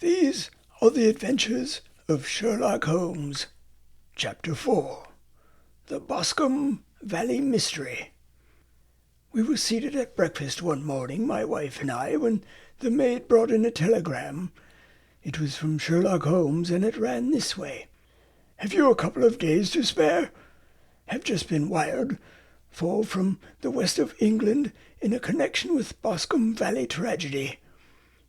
These are the Adventures of Sherlock Holmes. Chapter 4. The Boscombe Valley Mystery. We were seated at breakfast one morning, my wife and I, when the maid brought in a telegram. It was from Sherlock Holmes, and it ran this way. "Have you a couple of days to spare? Have just been wired for from the west of England in a connection with Boscombe Valley tragedy.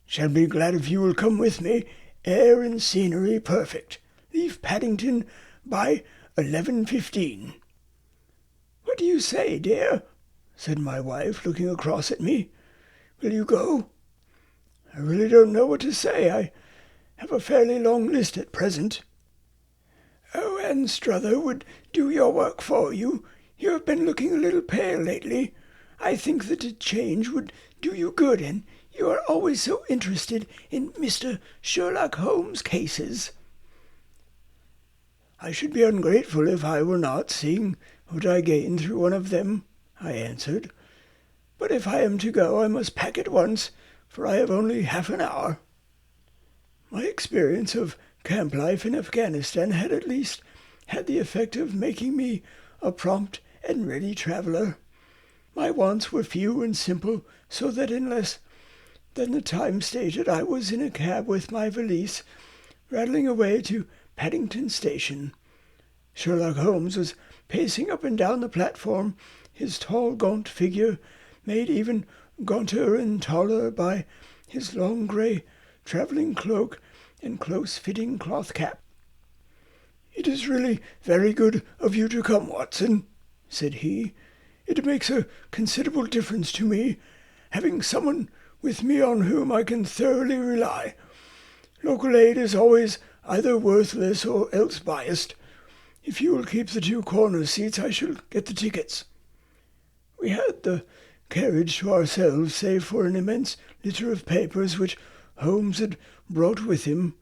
Shall be glad if you will come with me. Air and scenery perfect. Leave Paddington by 11:15. "What do you say, dear?" said my wife, looking across at me. "Will you go?" "I really don't know what to say. I have a fairly long list at present." "Oh, Anne Struther would do your work for you. You have been looking a little pale lately. I think that a change would do you good, and you are always so interested in Mr. Sherlock Holmes' cases." "I should be ungrateful if I were not, seeing what I gained through one of them," I answered. "But if I am to go, I must pack at once, for I have only half an hour." My experience of camp life in Afghanistan had at least had the effect of making me a prompt and ready traveller. My wants were few and simple, so that in less than the time stated I was in a cab with my valise, rattling away to Paddington Station. Sherlock Holmes was pacing up and down the platform, his tall, gaunt figure made even gaunter and taller by his long grey travelling cloak and close-fitting cloth cap. "It is really very good of you to come, Watson," said he. "It makes a considerable difference to me, having someone with me on whom I can thoroughly rely. Local aid is always either worthless or else biased. If you will keep the two corner seats, I shall get the tickets." We had the carriage to ourselves, save for an immense litter of papers which Holmes had brought with him.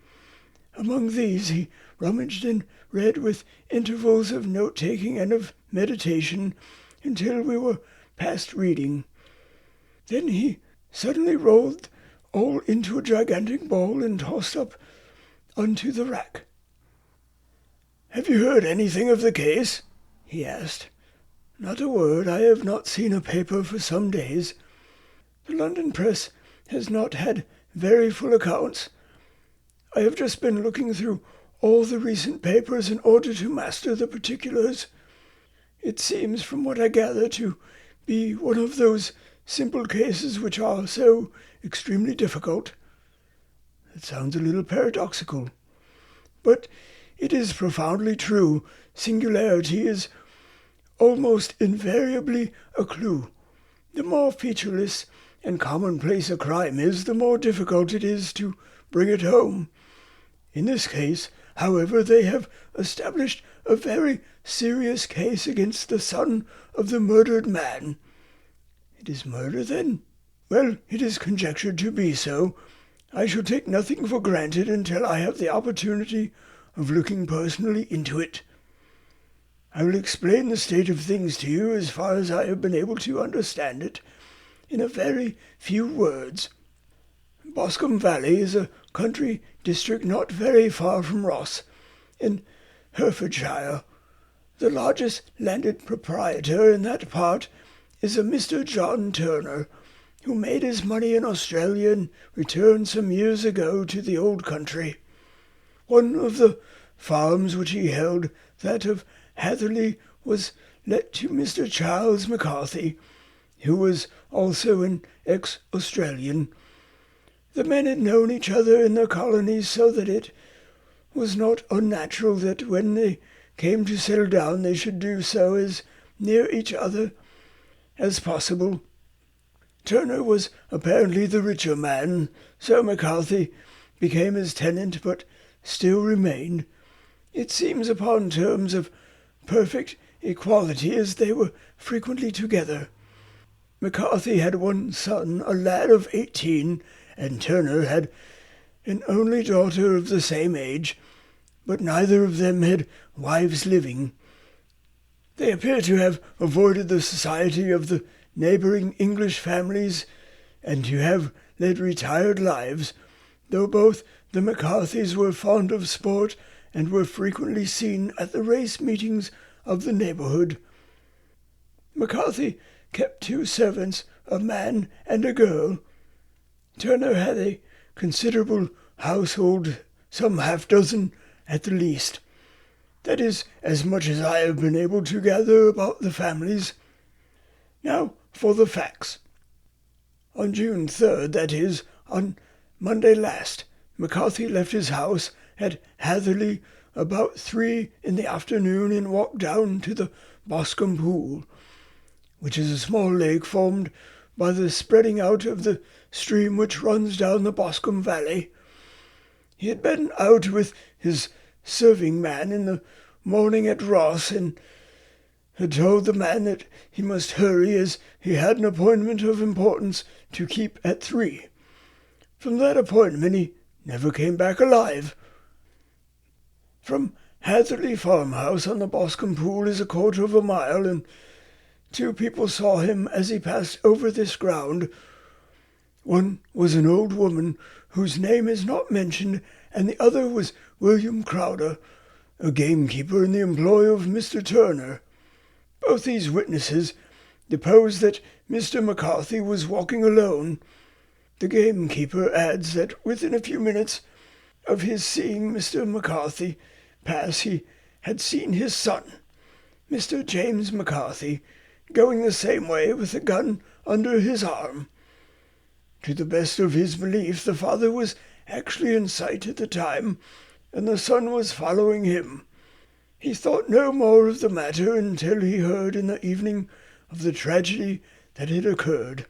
Among these he rummaged and read with intervals of note-taking and of meditation until we were past reading. Then he suddenly rolled all into a gigantic ball and tossed up onto the rack. "Have you heard anything of the case?" he asked. "Not a word. I have not seen a paper for some days. The London press has not had very full accounts. I have just been looking through all the recent papers in order to master the particulars. It seems, from what I gather, to be one of those simple cases which are so extremely difficult." It sounds a little paradoxical, but it is profoundly true. Singularity is almost invariably a clue. The more featureless and commonplace a crime is, the more difficult it is to bring it home. In this case, however, they have established a very serious case against the son of the murdered man." "It is murder, then?" "Well, it is conjectured to be so. I shall take nothing for granted until I have the opportunity of looking personally into it. I will explain the state of things to you as far as I have been able to understand it, in a very few words. Boscombe Valley is a country district not very far from Ross, in Herefordshire. The largest landed proprietor in that part is a Mr. John Turner, who made his money in Australia and returned some years ago to the old country. One of the farms which he held, that of Hatherley, was let to Mr. Charles McCarthy, who was also an ex-Australian. The men had known each other in their colonies, so that it was not unnatural that when they came to settle down they should do so as near each other as possible. Turner was apparently the richer man. Sir McCarthy became his tenant, but still remained, it seems, upon terms of perfect equality, as they were frequently together. McCarthy had one son, a lad of 18, and Turner had an only daughter of the same age, but neither of them had wives living. They appear to have avoided the society of the neighbouring English families, and to have led retired lives, though both The McCarthys were fond of sport and were frequently seen at the race meetings of the neighbourhood. McCarthy kept 2 servants, a man and a girl. Turner had a considerable household, some half-dozen at the least. That is as much as I have been able to gather about the families. Now for the facts. On June 3rd, that is, on Monday last, McCarthy left his house at Hatherley about 3 in the afternoon and walked down to the Boscombe Pool, which is a small lake formed by the spreading out of the stream which runs down the Boscombe Valley. He had been out with his serving man in the morning at Ross, and had told the man that he must hurry as he had an appointment of importance to keep at 3. From that appointment he never came back alive. From Hatherley farmhouse on the Boscombe Pool is 1/4 of a mile, and 2 people saw him as he passed over this ground. One was an old woman whose name is not mentioned, and the other was William Crowder, a gamekeeper in the employ of Mr. Turner. Both these witnesses deposed that Mr. McCarthy was walking alone. The gamekeeper adds that within a few minutes of his seeing Mr. McCarthy pass he had seen his son, Mr. James McCarthy, going the same way with a gun under his arm. To the best of his belief, the father was actually in sight at the time, and the son was following him. He thought no more of the matter until he heard in the evening of the tragedy that had occurred.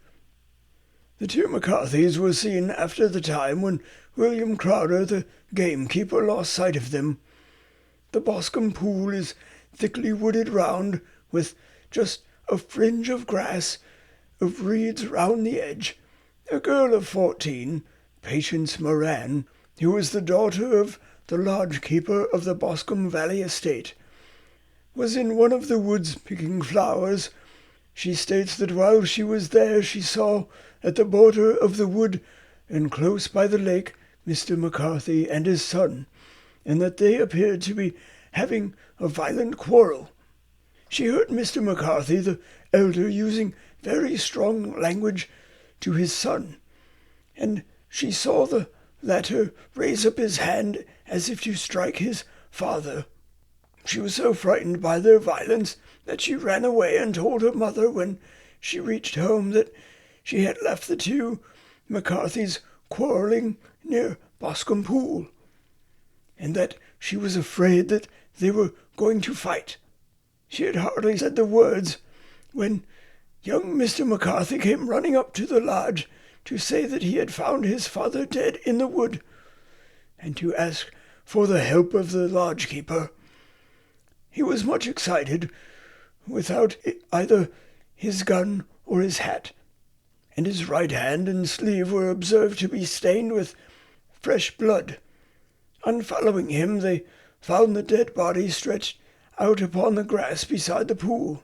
The 2 McCarthys were seen after the time when William Crowder, the gamekeeper, lost sight of them. The Boscombe Pool is thickly wooded round, with just a fringe of grass, of reeds round the edge. A girl of 14, Patience Moran, who was the daughter of the lodge-keeper of the Boscombe Valley estate, was in one of the woods picking flowers. She states that while she was there she saw at the border of the wood and close by the lake Mr. McCarthy and his son, and that they appeared to be having a violent quarrel. She heard Mr. McCarthy, the elder, using very strong language to his son, and she saw the latter raise up his hand as if to strike his father. She was so frightened by their violence that she ran away and told her mother when she reached home that she had left the 2 McCarthys quarrelling near Boscombe Pool, and that she was afraid that they were going to fight. She had hardly said the words when young Mr. McCarthy came running up to the lodge to say that he had found his father dead in the wood, and to ask for the help of the lodge-keeper. He was much excited, without either his gun or his hat, and his right hand and sleeve were observed to be stained with fresh blood. On following him, they found the dead body stretched out upon the grass beside the pool.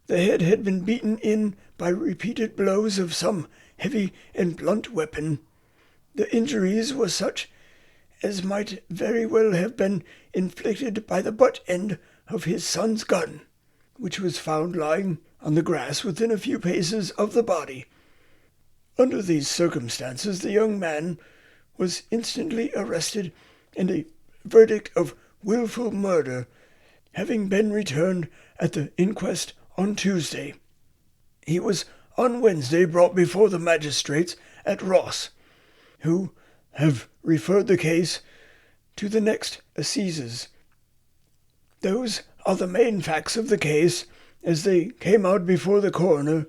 The head had been beaten in by repeated blows of some heavy and blunt weapon. The injuries were such as might very well have been inflicted by the butt end of his son's gun, which was found lying on the grass within a few paces of the body. Under these circumstances, the young man was instantly arrested, and a verdict of wilful murder having been returned at the inquest on Tuesday, he was on Wednesday brought before the magistrates at Ross, who have referred the case to the next assizes. Those are the main facts of the case as they came out before the coroner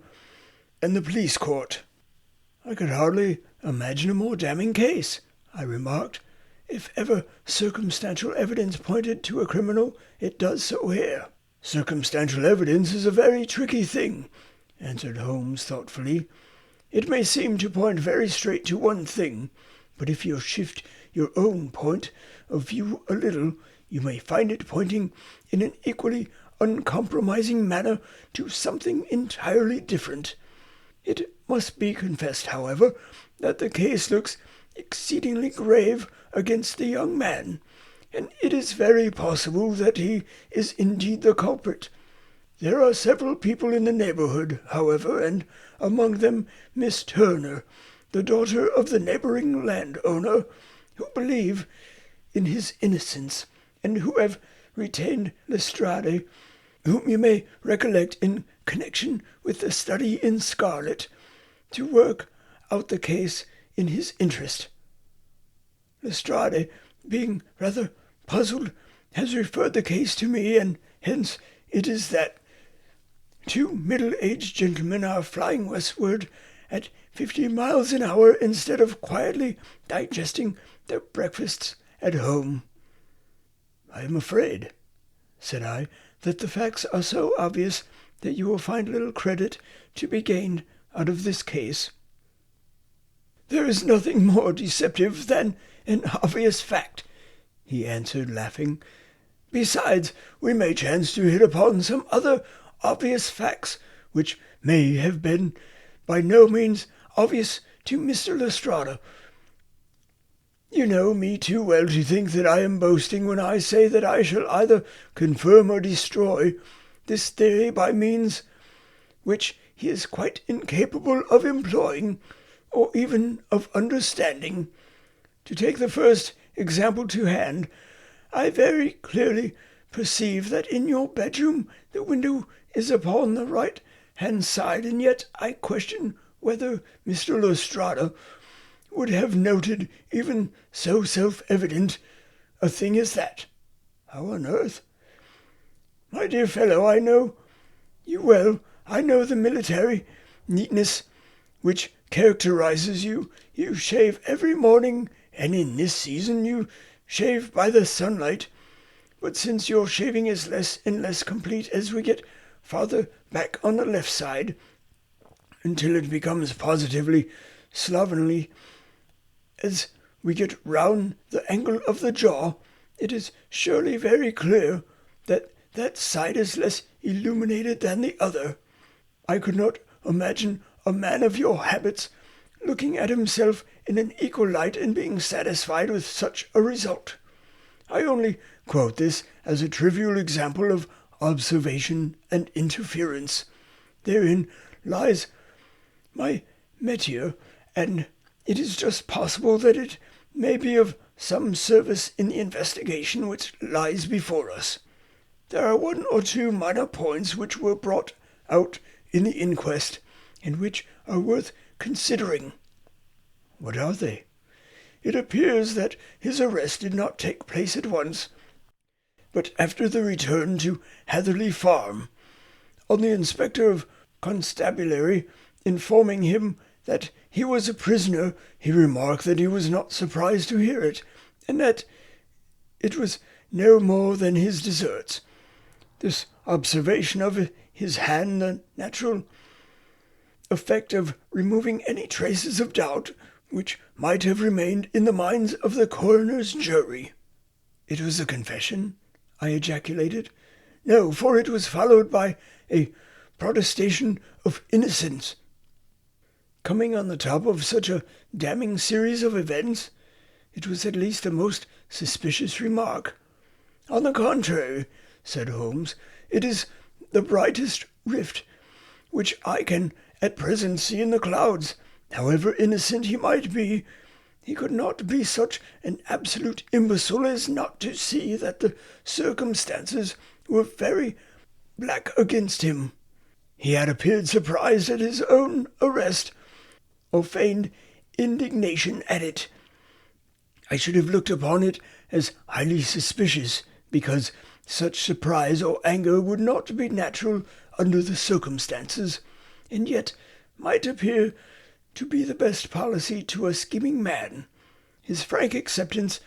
and the police court. I could hardly imagine a more damning case, I remarked. If ever circumstantial evidence pointed to a criminal, it does so here. Circumstantial evidence is a very tricky thing, answered Holmes thoughtfully. It may seem to point very straight to one thing, but if you shift your own point of view a little, you may find it pointing in an equally uncompromising manner to something entirely different. It must be confessed, however, that the case looks exceedingly grave against the young man, and it is very possible that he is indeed the culprit. There are several people in the neighbourhood, however, and among them Miss Turner, the daughter of the neighbouring landowner, who believe in his innocence, and who have retained Lestrade, whom you may recollect in connection with the study in scarlet, to work out the case in his interest. Lestrade, being rather puzzled, has referred the case to me, and hence it is that two middle-aged gentlemen are flying westward at 50 miles an hour instead of quietly digesting their breakfasts at home. I am afraid, said I, that the facts are so obvious that you will find little credit to be gained out of this case. There is nothing more deceptive than an obvious fact, he answered, laughing. Besides, we may chance to hit upon some other obvious facts which may have been by no means obvious to Mr. Lestrade. You know me too well to think that I am boasting when I say that I shall either confirm or destroy this theory by means which he is quite incapable of employing, or even of understanding. To take the first example to hand, I very clearly perceive that in your bedroom the window is upon the right-hand side, and yet I question whether Mr. Lestrade would have noted even so self-evident a thing as that. How on earth? My dear fellow, I know you well. I know the military neatness which characterizes you. You shave every morning, and in this season you shave by the sunlight. But since your shaving is less and less complete as we get farther back on the left side, until it becomes positively slovenly as we get round the angle of the jaw, it is surely very clear that that side is less illuminated than the other. I could not imagine a man of your habits looking at himself in an equal light and being satisfied with such a result. I only quote this as a trivial example of observation and interference. Therein lies my métier, and it is just possible that it may be of some service in the investigation which lies before us. There are one or two minor points which were brought out in the inquest, and which are worth considering. What are they? It appears that his arrest did not take place at once, but after the return to Hatherley Farm. On the inspector of constabulary informing him that he was a prisoner, he remarked that he was not surprised to hear it, and that it was no more than his deserts. This observation of his had the natural effect of removing any traces of doubt which might have remained in the minds of the coroner's jury. It was a confession? I ejaculated. No, for it was followed by a protestation of innocence. Coming on the top of such a damning series of events, it was at least a most suspicious remark. On the contrary, said Holmes, it is the brightest rift which I can at present see in the clouds. However innocent he might be, he could not be such an absolute imbecile as not to see that the circumstances were very black against him. He had appeared surprised at his own arrest, or feigned indignation at it. I should have looked upon it as highly suspicious, because such surprise or anger would not be natural under the circumstances, and yet might appear to be the best policy to a scheming man. His frank acceptance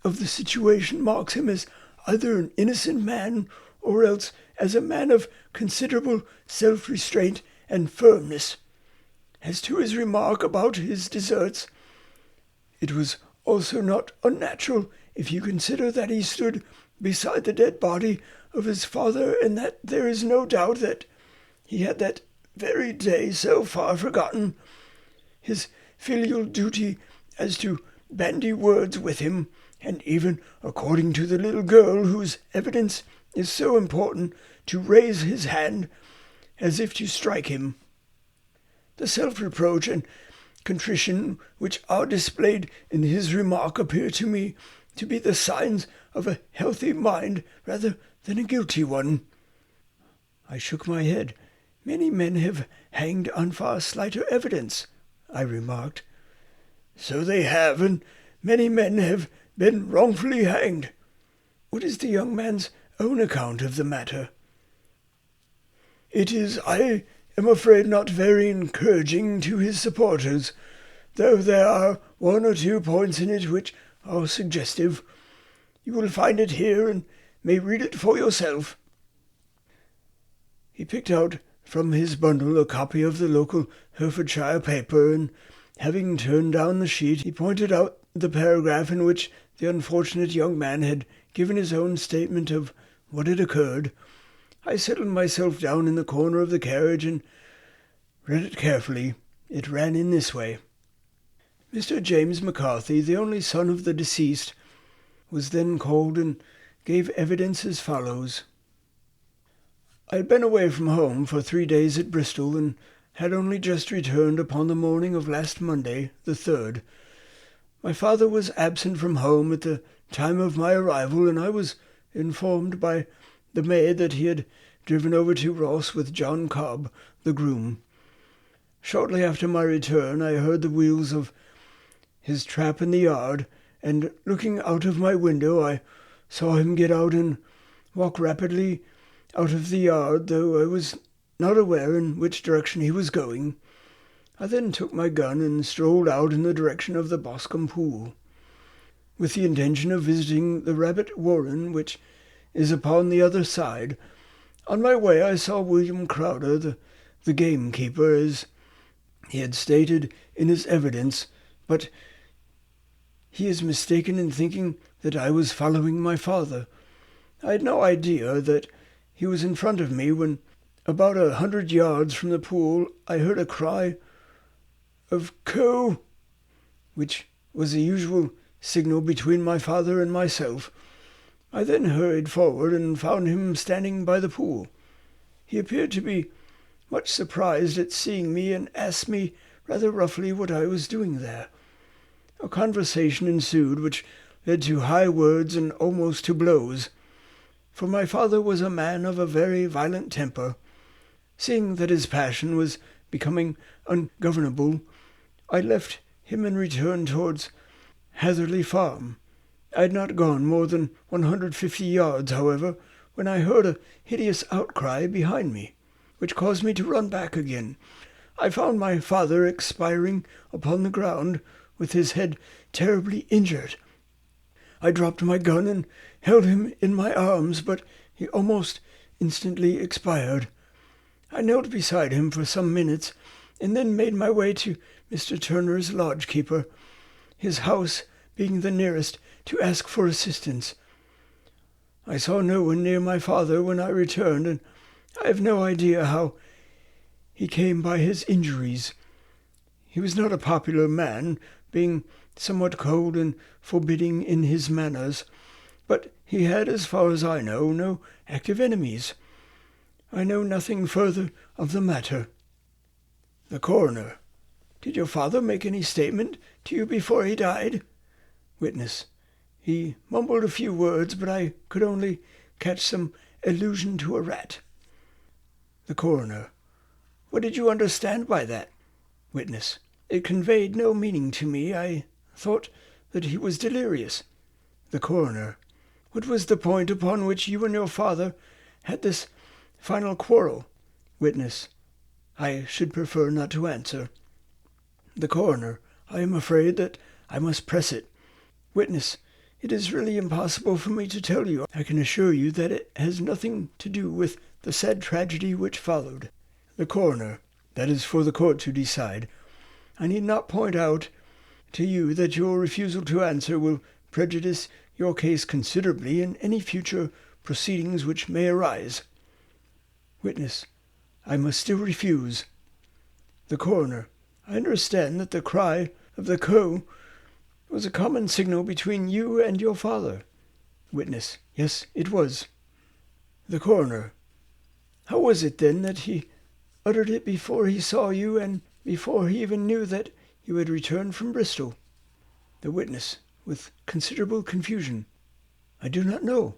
of the situation marks him as either an innocent man or else as a man of considerable self-restraint and firmness. As to his remark about his deserts, it was also not unnatural if you consider that he stood beside the dead body of his father, and that there is no doubt that he had that very day so far forgotten his filial duty as to bandy words with him, and even, according to the little girl whose evidence is so important, to raise his hand as if to strike him. The self-reproach and contrition which are displayed in his remark appear to me to be the signs of a healthy mind rather than a guilty one." I shook my head. "Many men have hanged on far slighter evidence," I remarked. "So they have, and many men have been wrongfully hanged. What is the young man's own account of the matter?" "It is, I am afraid, not very encouraging to his supporters, though there are one or two points in it which are suggestive. You will find it here, and may read it for yourself." He picked out from his bundle a copy of the local Herefordshire paper, and having turned down the sheet, he pointed out the paragraph in which the unfortunate young man had given his own statement of what had occurred. I settled myself down in the corner of the carriage and read it carefully. It ran in this way. Mr. James McCarthy, the only son of the deceased, was then called and gave evidence as follows. I had been away from home for 3 days at Bristol, and had only just returned upon the morning of last Monday, the 3rd. My father was absent from home at the time of my arrival, and I was informed by the maid that he had driven over to Ross with John Cobb, the groom. Shortly after my return I heard the wheels of his trap in the yard, and looking out of my window I saw him get out and walk rapidly out of the yard, though I was not aware in which direction he was going. I then took my gun and strolled out in the direction of the Boscombe pool, with the intention of visiting the rabbit warren which is upon the other side. On my way I saw William Crowder, the gamekeeper, as he had stated in his evidence, but he is mistaken in thinking that I was following my father. I had no idea that he was in front of me when, about 100 yards from the pool, I heard a cry of "Coo!" which was the usual signal between my father and myself. I then hurried forward and found him standing by the pool. He appeared to be much surprised at seeing me, and asked me rather roughly what I was doing there. A conversation ensued which led to high words and almost to blows, for my father was a man of a very violent temper. Seeing that his passion was becoming ungovernable, I left him and returned towards Hatherley Farm. I had not gone more than 150 yards, however, when I heard a hideous outcry behind me, which caused me to run back again. I found my father expiring upon the ground, with his head terribly injured. I dropped my gun and held him in my arms, but he almost instantly expired. I knelt beside him for some minutes, and then made my way to Mr. Turner's lodge-keeper, his house being the nearest, to ask for assistance. I saw no one near my father when I returned, and I have no idea how he came by his injuries. He was not a popular man, being somewhat cold and forbidding in his manners, but he had, as far as I know, no active enemies. I know nothing further of the matter. The coroner: Did your father make any statement to you before he died? Witness: He mumbled a few words, but I could only catch some allusion to a rat. The coroner: What did you understand by that? Witness: It conveyed no meaning to me. I thought that he was delirious. The coroner: What was the point upon which you and your father had this final quarrel? Witness: I should prefer not to answer. The coroner: I am afraid that I must press it. Witness: It is really impossible for me to tell you. I can assure you that it has nothing to do with the sad tragedy which followed. The coroner: That is for the court to decide. I need not point out to you that your refusal to answer will prejudice your case considerably in any future proceedings which may arise. Witness: I must still refuse. The coroner: I understand that the cry of the coo It was a common signal between you and your father. Witness. Yes, it was. The coroner. How was it, then, that he uttered it before he saw you and before he even knew that you had returned from Bristol? The witness, with considerable confusion. I do not know.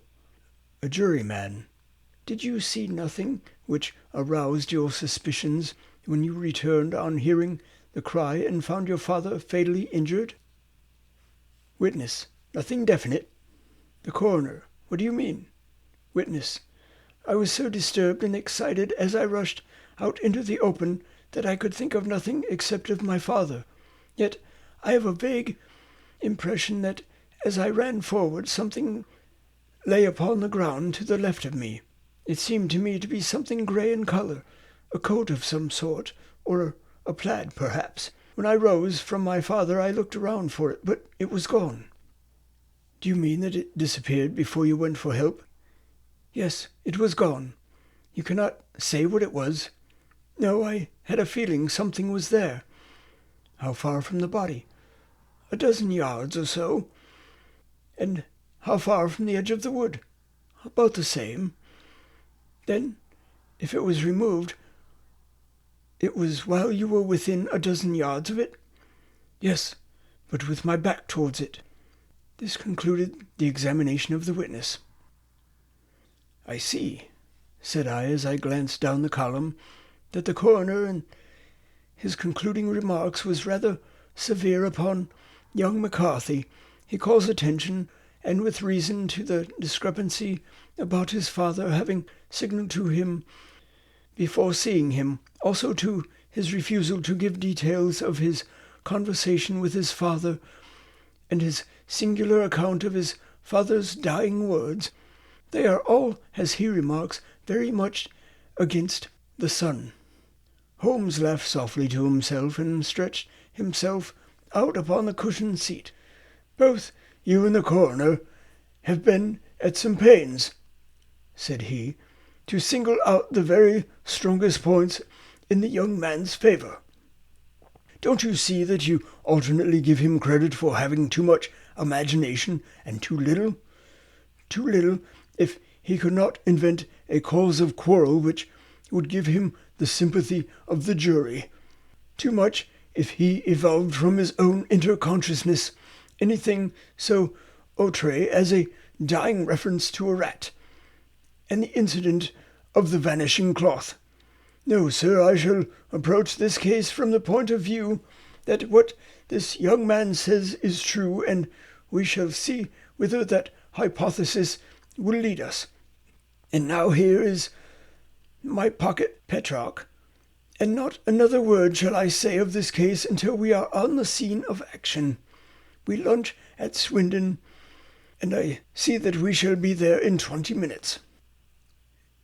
A juryman. Did you see nothing which aroused your suspicions when you returned on hearing the cry and found your father fatally injured? Witness. Nothing definite. The coroner. What do you mean? Witness. I was so disturbed and excited as I rushed out into the open that I could think of nothing except of my father. Yet I have a vague impression that as I ran forward something lay upon the ground to the left of me. It seemed to me to be something grey in colour, a coat of some sort, or a plaid perhaps. When I rose from my father I looked around for it, but it was gone. Do you mean that it disappeared before you went for help? Yes, it was gone. You cannot say what it was? No, I had a feeling something was there. How far from the body? 12 yards or so. And how far from the edge of the wood? About the same. Then, if it was removed, it was while you were within 12 yards of it? Yes, but with my back towards it. This concluded the examination of the witness. I see, said I as I glanced down the column, that the coroner in his concluding remarks was rather severe upon young McCarthy. He calls attention, and with reason, to the discrepancy about his father having signalled to him before seeing him, also to his refusal to give details of his conversation with his father, and his singular account of his father's dying words. They are all, as he remarks, very much against the son. Holmes laughed softly to himself and stretched himself out upon the cushioned seat. Both you and the coroner have been at some pains, said he, to single out the very strongest points in the young man's favour. Don't you see that you alternately give him credit for having too much imagination and too little? Too little if he could not invent a cause of quarrel which would give him the sympathy of the jury. Too much if he evolved from his own inner consciousness anything so outre as a dying reference to a rat, and the incident of the vanishing cloth. No, sir, I shall approach this case from the point of view that what this young man says is true, and we shall see whither that hypothesis will lead us. And now here is my pocket Petrarch, and not another word shall I say of this case until we are on the scene of action. We lunch at Swindon, and I see that we shall be there in 20 minutes.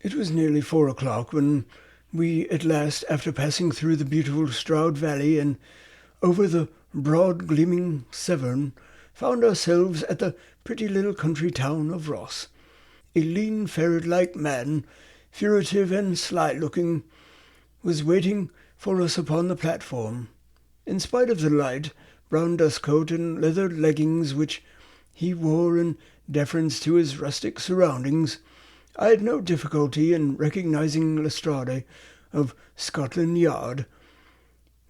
It was nearly 4 o'clock when we at last, after passing through the beautiful Stroud Valley and over the broad gleaming Severn, found ourselves at the pretty little country town of Ross. A lean ferret-like man, furtive and sly-looking, was waiting for us upon the platform. In spite of the light brown dustcoat and leather leggings which he wore in deference to his rustic surroundings, I had no difficulty in recognizing Lestrade of Scotland Yard.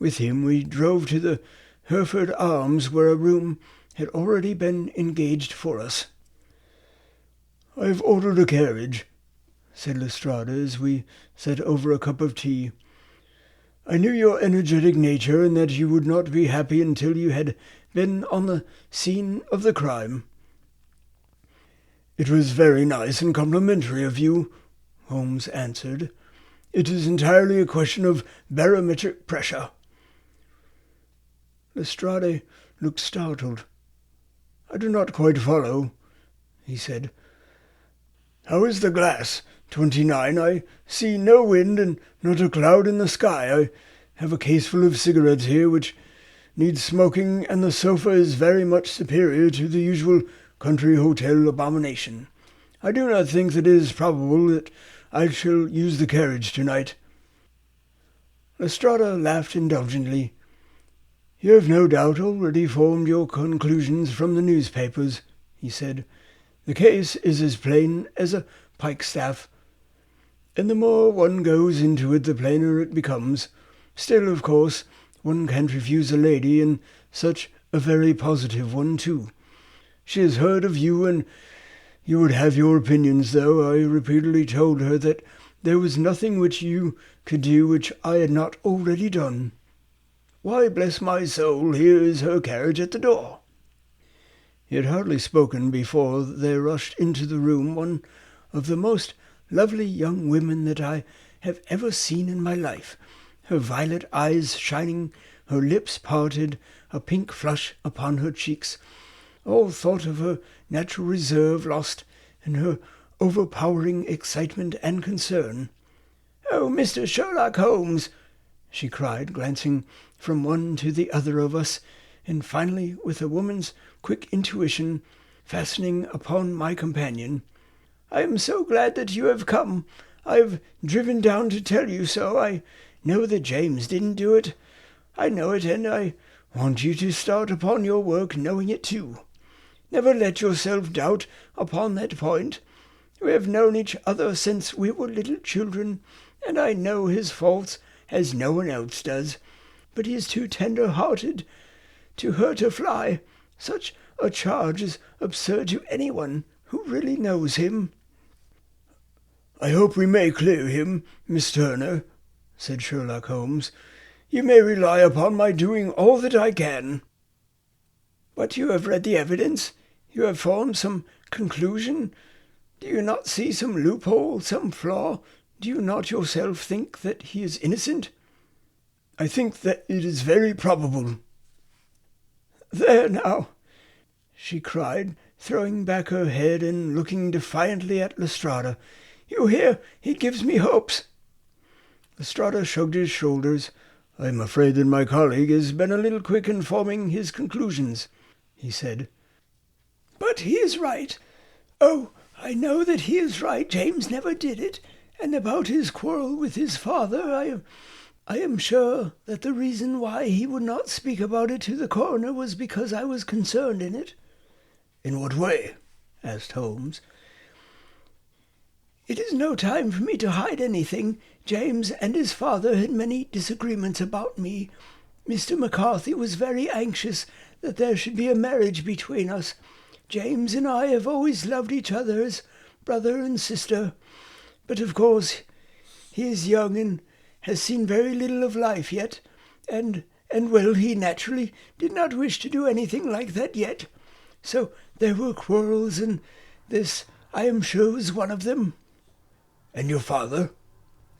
With him we drove to the Hereford Arms, where a room had already been engaged for us. "I have ordered a carriage," said Lestrade as we sat over a cup of tea. "I knew your energetic nature, and that you would not be happy until you had been on the scene of the crime." "It was very nice and complimentary of you," Holmes answered. "It is entirely a question of barometric pressure." Lestrade looked startled. "I do not quite follow," he said. "How is the glass? 29. I see no wind and not a cloud in the sky. I have a case full of cigarettes here which needs smoking, and the sofa is very much superior to the usual country hotel abomination. I do not think that it is probable that I shall use the carriage tonight." Lestrade laughed indulgently. "You have no doubt already formed your conclusions from the newspapers," he said. "The case is as plain as a pikestaff, and the more one goes into it the plainer it becomes. Still, of course, one can't refuse a lady, and such a very positive one too. She has heard of you, and you would have your opinions, though I repeatedly told her that there was nothing which you could do which I had not already done. Why, bless my soul, here is her carriage at the door." He had hardly spoken before there rushed into the room one of the most lovely young women that I have ever seen in my life, her violet eyes shining, her lips parted, a pink flush upon her cheeks, all thought of her natural reserve lost in her overpowering excitement and concern. "Oh, Mr. Sherlock Holmes!" she cried, glancing from one to the other of us, and finally, with a woman's quick intuition, fastening upon my companion. "I am so glad that you have come. I have driven down to tell you so. I know that James didn't do it. I know it, and I want you to start upon your work knowing it too. Never let yourself doubt upon that point. We have known each other since we were little children, and I know his faults as no one else does. But he is too tender-hearted to hurt a fly. Such a charge is absurd to anyone who really knows him." "I hope we may clear him, Miss Turner," said Sherlock Holmes. "You may rely upon my doing all that I can." "But you have read the evidence? You have formed some conclusion? Do you not see some loophole, some flaw? Do you not yourself think that he is innocent?" "I think that it is very probable." "There now," she cried, throwing back her head and looking defiantly at Lestrade. "You hear, he gives me hopes." Lestrade shrugged his shoulders. "I am afraid that my colleague has been a little quick in forming his conclusions," he said. "But he is right. Oh, I know that he is right. James never did it. And about his quarrel with his father, I am sure that the reason why he would not speak about it to the coroner was because I was concerned in it." "In what way?" asked Holmes. "It is no time for me to hide anything. James and his father had many disagreements about me. Mr. McCarthy was very anxious that there should be a marriage between us. James and I have always loved each other as brother and sister. But of course he is young and has seen very little of life yet, and well, he naturally did not wish to do anything like that yet. So there were quarrels, and this, I am sure, was one of them." "And your father?"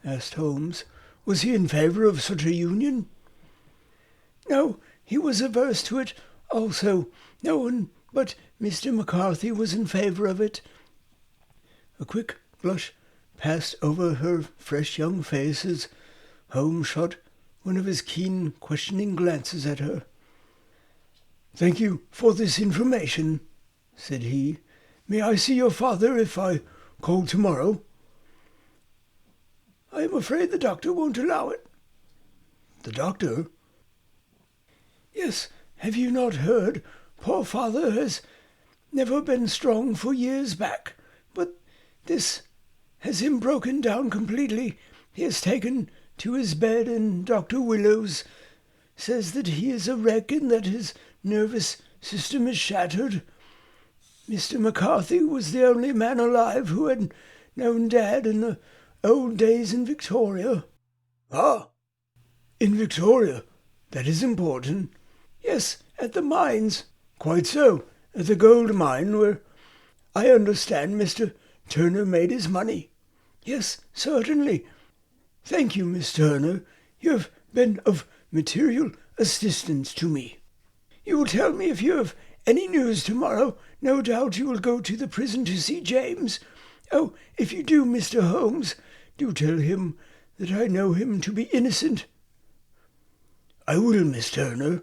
asked Holmes. "Was he in favour of such a union?" "No, he was averse to it also. No one but Mr. McCarthy was in favour of it." A quick blush passed over her fresh young face as Holmes shot one of his keen, questioning glances at her. "Thank you for this information," said he. "May I see your father if I call tomorrow?" "I am afraid the doctor won't allow it." "The doctor?" "Yes, have you not heard? Poor father has never been strong for years back, but this has him broken down completely. He has taken to his bed, and Dr. Willows says that he is a wreck and that his nervous system is shattered. Mr. McCarthy was the only man alive who had known Dad in the old days in Victoria." "Ah, in Victoria? That is important." "Yes, at the mines." "Quite so. At the gold mine where I understand Mr. Turner made his money." "Yes, certainly." "Thank you, Miss Turner. You have been of material assistance to me. You will tell me if you have any news tomorrow. No doubt you will go to the prison to see James. Oh, if you do, Mr. Holmes, do tell him that I know him to be innocent." "I will, Miss Turner."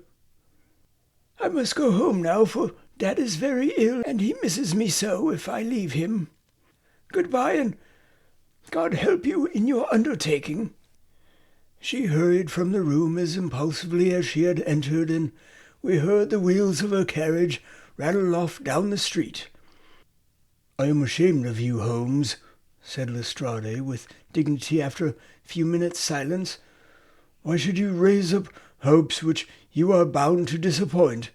"I must go home now, for Dad is very ill, and he misses me so if I leave him. Goodbye, and God help you in your undertaking." She hurried from the room as impulsively as she had entered, and we heard the wheels of her carriage rattle off down the street. "I am ashamed of you, Holmes," said Lestrade with dignity after a few minutes' silence. "Why should you raise up hopes which you are bound to disappoint?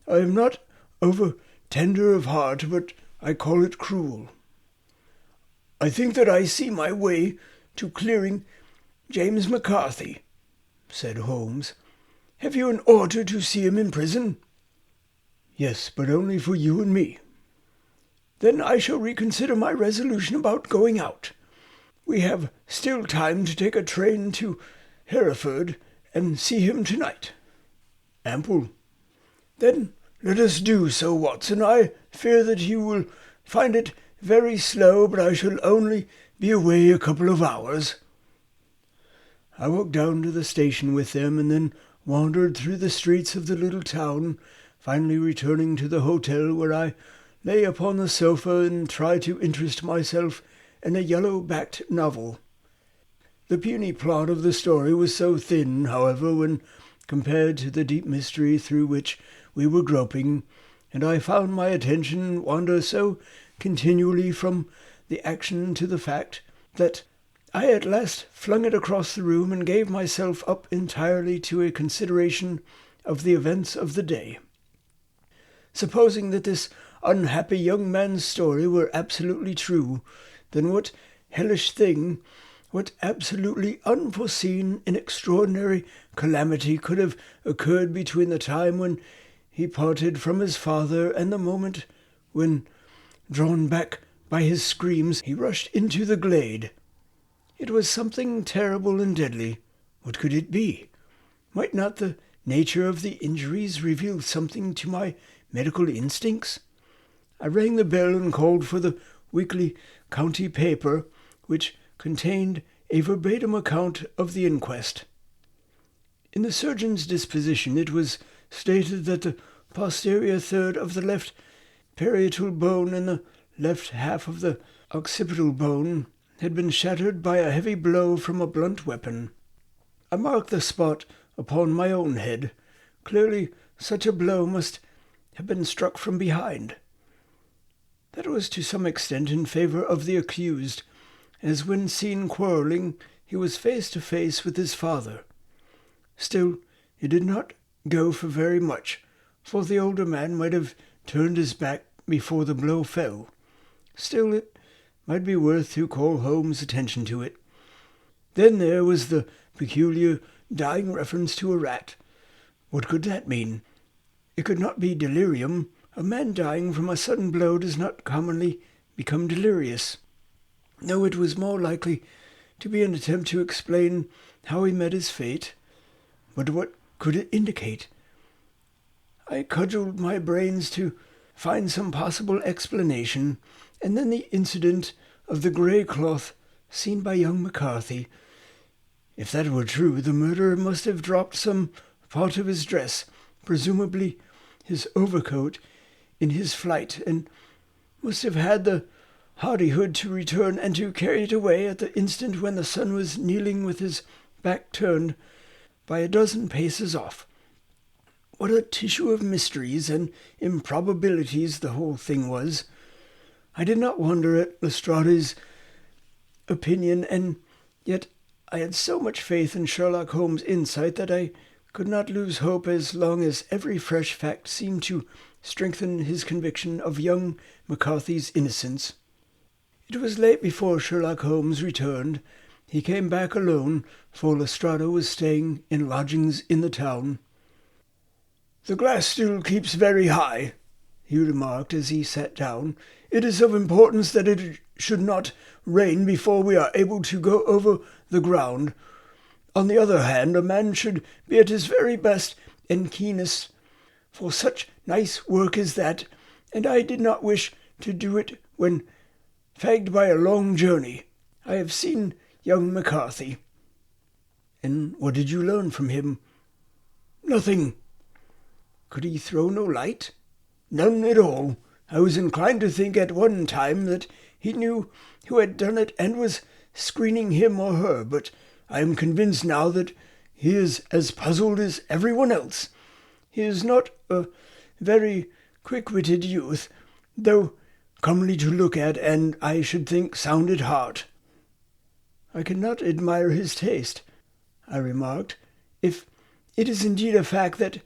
I am not over tender of heart, but I call it cruel." "I think that I see my way to clearing James McCarthy," said Holmes. "Have you an order to see him in prison?" "Yes, but only for you and me." "Then I shall reconsider my resolution about going out. We have still time to take a train to Hereford and see him tonight." "Ample." "Then let us do so, Watson. I fear that you will find it very slow, but I shall only be away a couple of hours." I walked down to the station with them, and then wandered through the streets of the little town, finally returning to the hotel, where I lay upon the sofa and tried to interest myself in a yellow-backed novel. The puny plot of the story was so thin, however, when compared to the deep mystery through which we were groping, and I found my attention wander so continually from the action to the fact, that I at last flung it across the room and gave myself up entirely to a consideration of the events of the day. Supposing that this unhappy young man's story were absolutely true, then what hellish thing, what absolutely unforeseen and extraordinary calamity could have occurred between the time when he parted from his father and the moment when, drawn back by his screams, he rushed into the glade? It was something terrible and deadly. What could it be? Might not the nature of the injuries reveal something to my medical instincts? I rang the bell and called for the weekly county paper, which contained a verbatim account of the inquest. In the surgeon's disposition it was stated that the posterior third of the left parietal bone and the left half of the occipital bone had been shattered by a heavy blow from a blunt weapon. I marked the spot upon my own head. Clearly such a blow must have been struck from behind. That was to some extent in favour of the accused, as when seen quarrelling he was face to face with his father. Still, it did not go for very much, for the older man might have turned his back before the blow fell. Still, it might be worth to call Holmes' attention to it. Then there was the peculiar dying reference to a rat. What could that mean? It could not be delirium. A man dying from a sudden blow does not commonly become delirious. No, it was more likely to be an attempt to explain how he met his fate. But what could it indicate? I cudgelled my brains to find some possible explanation, and then the incident of the grey cloth seen by young McCarthy. If that were true, the murderer must have dropped some part of his dress, presumably his overcoat, in his flight, and must have had the hardihood to return and to carry it away at the instant when the sun was kneeling with his back turned by a dozen paces off. What a tissue of mysteries and improbabilities the whole thing was! I did not wonder at Lestrade's opinion, and yet I had so much faith in Sherlock Holmes' insight that I could not lose hope as long as every fresh fact seemed to strengthen his conviction of young McCarthy's innocence. It was late before Sherlock Holmes returned. He came back alone, for Lestrade was staying in lodgings in the town. "The glass still keeps very high," he remarked as he sat down. "It is of importance that it should not rain before we are able to go over the ground. On the other hand, a man should be at his very best and keenest for such nice work as that, and I did not wish to do it when fagged by a long journey. I have seen young McCarthy." "And what did you learn from him?" "Nothing." "Could he throw no light?" "None at all. I was inclined to think at one time that he knew who had done it and was screening him or her, but I am convinced now that he is as puzzled as everyone else. He is not a very quick-witted youth, though comely to look at, and I should think sound at heart." "I cannot admire his taste," I remarked, "if it is indeed a fact that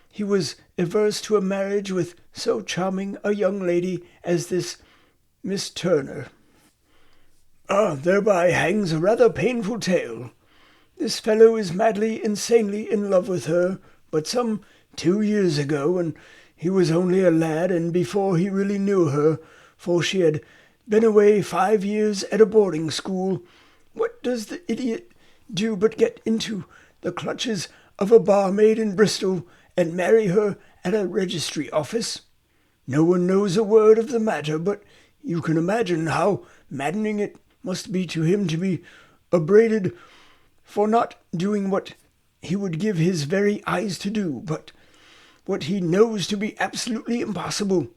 he was averse to a marriage with so charming a young lady as this Miss Turner." "Thereby hangs a rather painful tale. This fellow is madly, insanely in love with her, but some 2 years ago, and he was only a lad, and before he really knew her, for she had been away 5 years at a boarding school, what does the idiot do but get into the clutches of a barmaid in Bristol and marry her at a registry office? No one knows a word of the matter, but you can imagine how maddening it must be to him to be upbraided for not doing what he would give his very eyes to do, but what he knows to be absolutely impossible.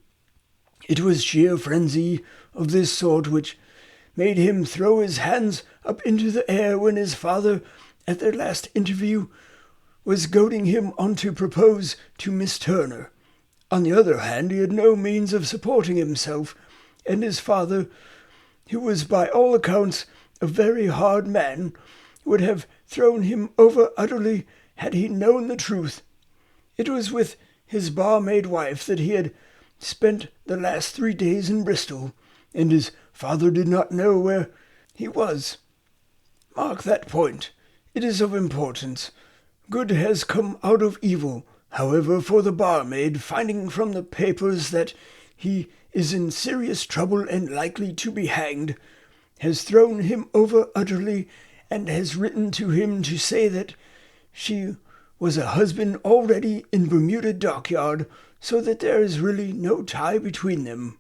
It was sheer frenzy of this sort which made him throw his hands up into the air when his father, at their last interview, was goading him on to propose to Miss Turner. On the other hand, he had no means of supporting himself, and his father, who was by all accounts a very hard man, would have thrown him over utterly had he known the truth. It was with his barmaid wife that he had spent the last 3 days in Bristol, and his father did not know where he was. Mark that point. It is of importance. Good has come out of evil, however, for the barmaid, finding from the papers that he is in serious trouble and likely to be hanged, has thrown him over utterly, and has written to him to say that she was a husband already in Bermuda Dockyard, so that there is really no tie between them.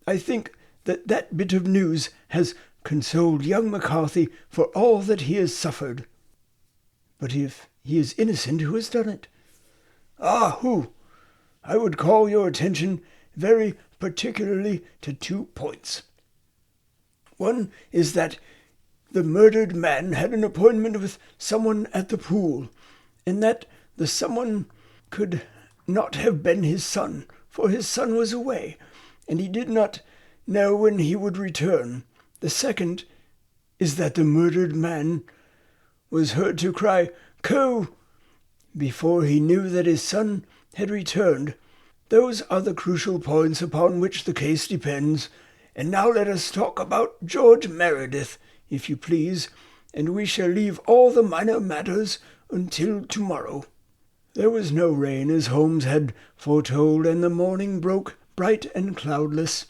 I think that that bit of news has consoled young McCarthy for all that he has suffered." "But if he is innocent, who has done it?" "Who? I would call your attention very particularly to 2 points. One is that the murdered man had an appointment with someone at the pool, and that the someone could not have been his son, for his son was away, and he did not know when he would return. The second is that the murdered man was heard to cry 'Coo!' before he knew that his son had returned. Those are the crucial points upon which the case depends. And now let us talk about George Meredith, if you please, and we shall leave all the minor matters until tomorrow." There was no rain, as Holmes had foretold, and the morning broke bright and cloudless.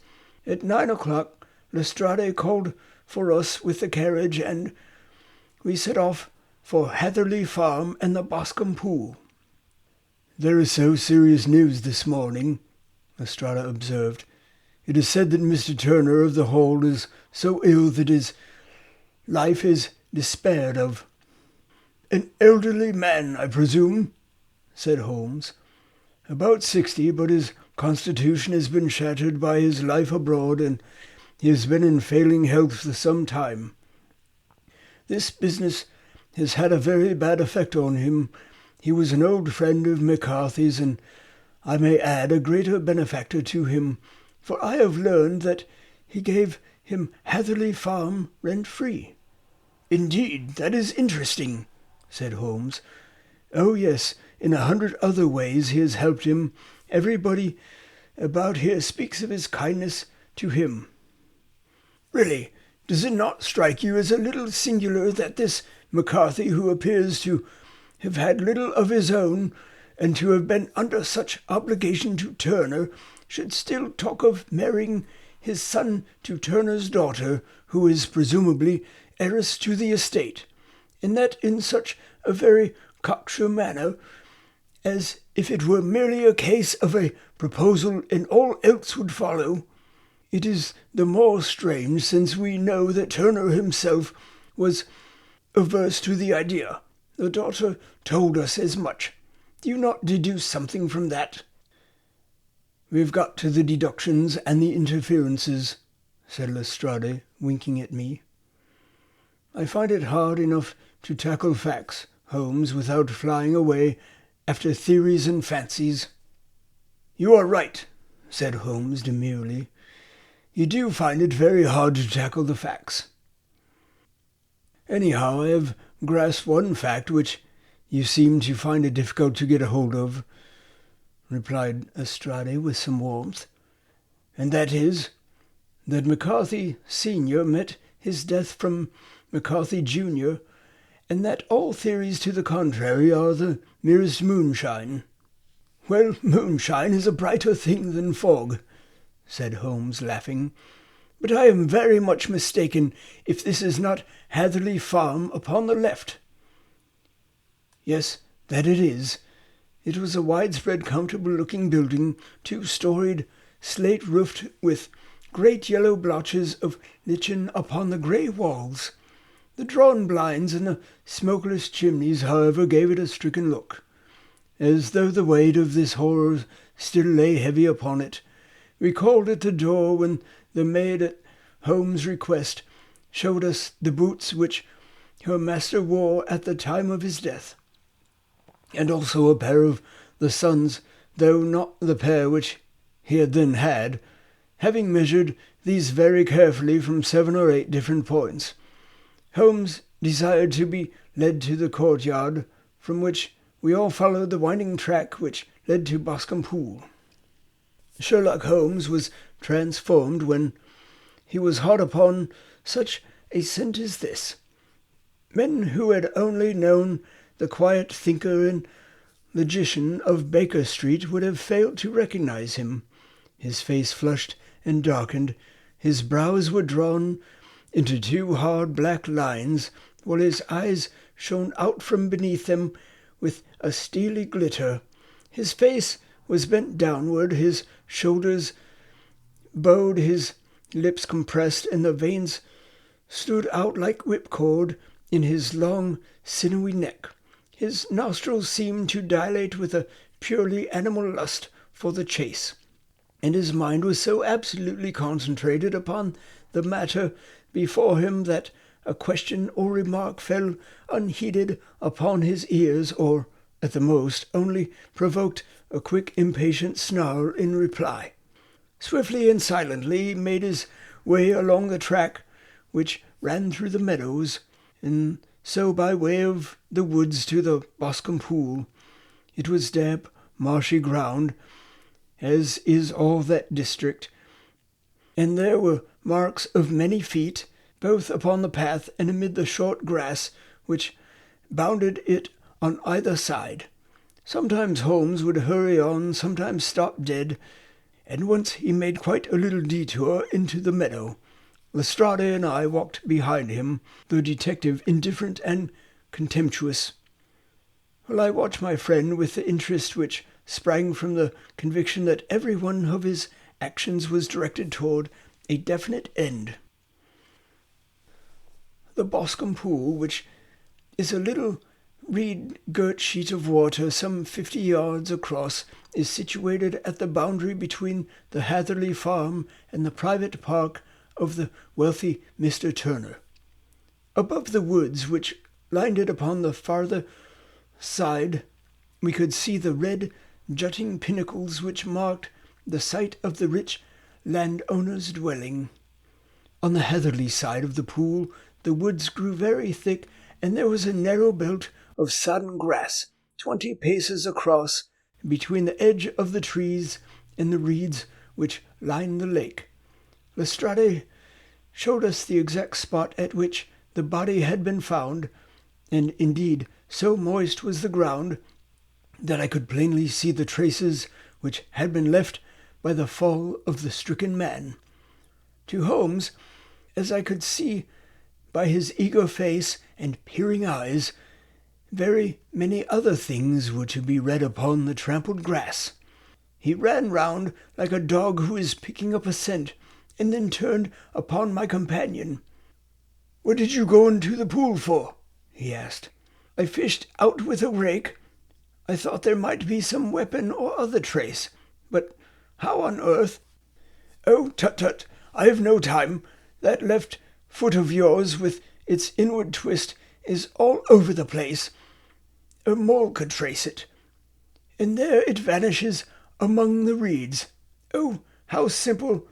At 9 o'clock Lestrade called for us with the carriage, and we set off for Hatherley Farm and the Boscombe Pool. "There is so serious news this morning," Lestrade observed. "It is said that Mr. Turner of the Hall is so ill that his life is despaired of." "An elderly man, I presume?" said Holmes. "About 60, but his constitution has been shattered by his life abroad, and he has been in failing health for some time. This business has had a very bad effect on him. He was an old friend of McCarthy's, and I may add a greater benefactor to him, for I have learned that he gave him Hatherley Farm rent-free." "Indeed, that is interesting," said Holmes. "Oh, yes, in 100 other ways he has helped him. Everybody about here speaks of his kindness to him." "Really, does it not strike you as a little singular that this McCarthy, who appears to have had little of his own, and to have been under such obligation to Turner, should still talk of marrying his son to Turner's daughter, who is presumably heiress to the estate, and that in such a very cocksure manner, as if it were merely a case of a proposal and all else would follow? It is the more strange since we know that Turner himself was averse to the idea. The daughter told us as much. Do you not deduce something from that?" "We've got to the deductions and the interferences," said Lestrade, winking at me. "I find it hard enough to tackle facts, Holmes, without flying away after theories and fancies." "You are right," said Holmes demurely. "You do find it very hard to tackle the facts." "Anyhow, I have grasped one fact which you seem to find it difficult to get a hold of," replied Lestrade with some warmth, "and that is, that McCarthy Sr. met his death from McCarthy Jr., and that all theories to the contrary are the merest moonshine." "Well, moonshine is a brighter thing than fog," said Holmes, laughing. "But I am very much mistaken if this is not Hatherley Farm upon the left." "Yes, that it is." It was a widespread, comfortable-looking building, two-storied, slate-roofed, with great yellow blotches of lichen upon the grey walls. The drawn blinds and the smokeless chimneys, however, gave it a stricken look, as though the weight of this horror still lay heavy upon it. We called at the door when the maid, at Holmes' request, showed us the boots which her master wore at the time of his death, and also a pair of the son's, though not the pair which he had then had, having measured these very carefully from 7 or 8 different points. Holmes desired to be led to the courtyard, from which we all followed the winding track which led to Boscombe Pool. Sherlock Holmes was transformed when he was hot upon such a scent as this. Men who had only known the quiet thinker and logician of Baker Street would have failed to recognize him. His face flushed and darkened, his brows were drawn into 2 hard black lines, while his eyes shone out from beneath them with a steely glitter. His face was bent downward, his shoulders bowed, his lips compressed, and the veins stood out like whipcord in his long, sinewy neck. His nostrils seemed to dilate with a purely animal lust for the chase, and his mind was so absolutely concentrated upon the matter before him that a question or remark fell unheeded upon his ears, or, at the most, only provoked a quick, impatient snarl in reply. Swiftly and silently he made his way along the track which ran through the meadows, and so by way of the woods to the Boscombe Pool. It was damp, marshy ground, as is all that district, and there were marks of many feet, both upon the path and amid the short grass which bounded it on either side. Sometimes Holmes would hurry on, sometimes stop dead, and once he made quite a little detour into the meadow. Lestrade and I walked behind him, the detective indifferent and contemptuous, while I watched my friend with the interest which sprang from the conviction that every one of his actions was directed toward a definite end. The Boscombe Pool, which is a little reed-girt sheet of water some 50 yards across, is situated at the boundary between the Hatherley Farm and the private park of the wealthy Mr. Turner. Above the woods which lined it upon the farther side, we could see the red jutting pinnacles which marked the site of the rich landowner's dwelling. On the Hatherley side of the pool the woods grew very thick, and there was a narrow belt of sodden grass 20 paces across between the edge of the trees and the reeds which lined the lake. Lestrade showed us the exact spot at which the body had been found, and indeed so moist was the ground that I could plainly see the traces which had been left by the fall of the stricken man. To Holmes, as I could see by his eager face and peering eyes, very many other things were to be read upon the trampled grass. He ran round like a dog who is picking up a scent, and then turned upon my companion. "What did you go into the pool for?" he asked. "I fished out with a rake. I thought there might be some weapon or other trace, but how on earth—" "Oh, tut-tut, I have no time. That left foot of yours, with its inward twist, is all over the place. A mole could trace it. And there it vanishes among the reeds. Oh, how simple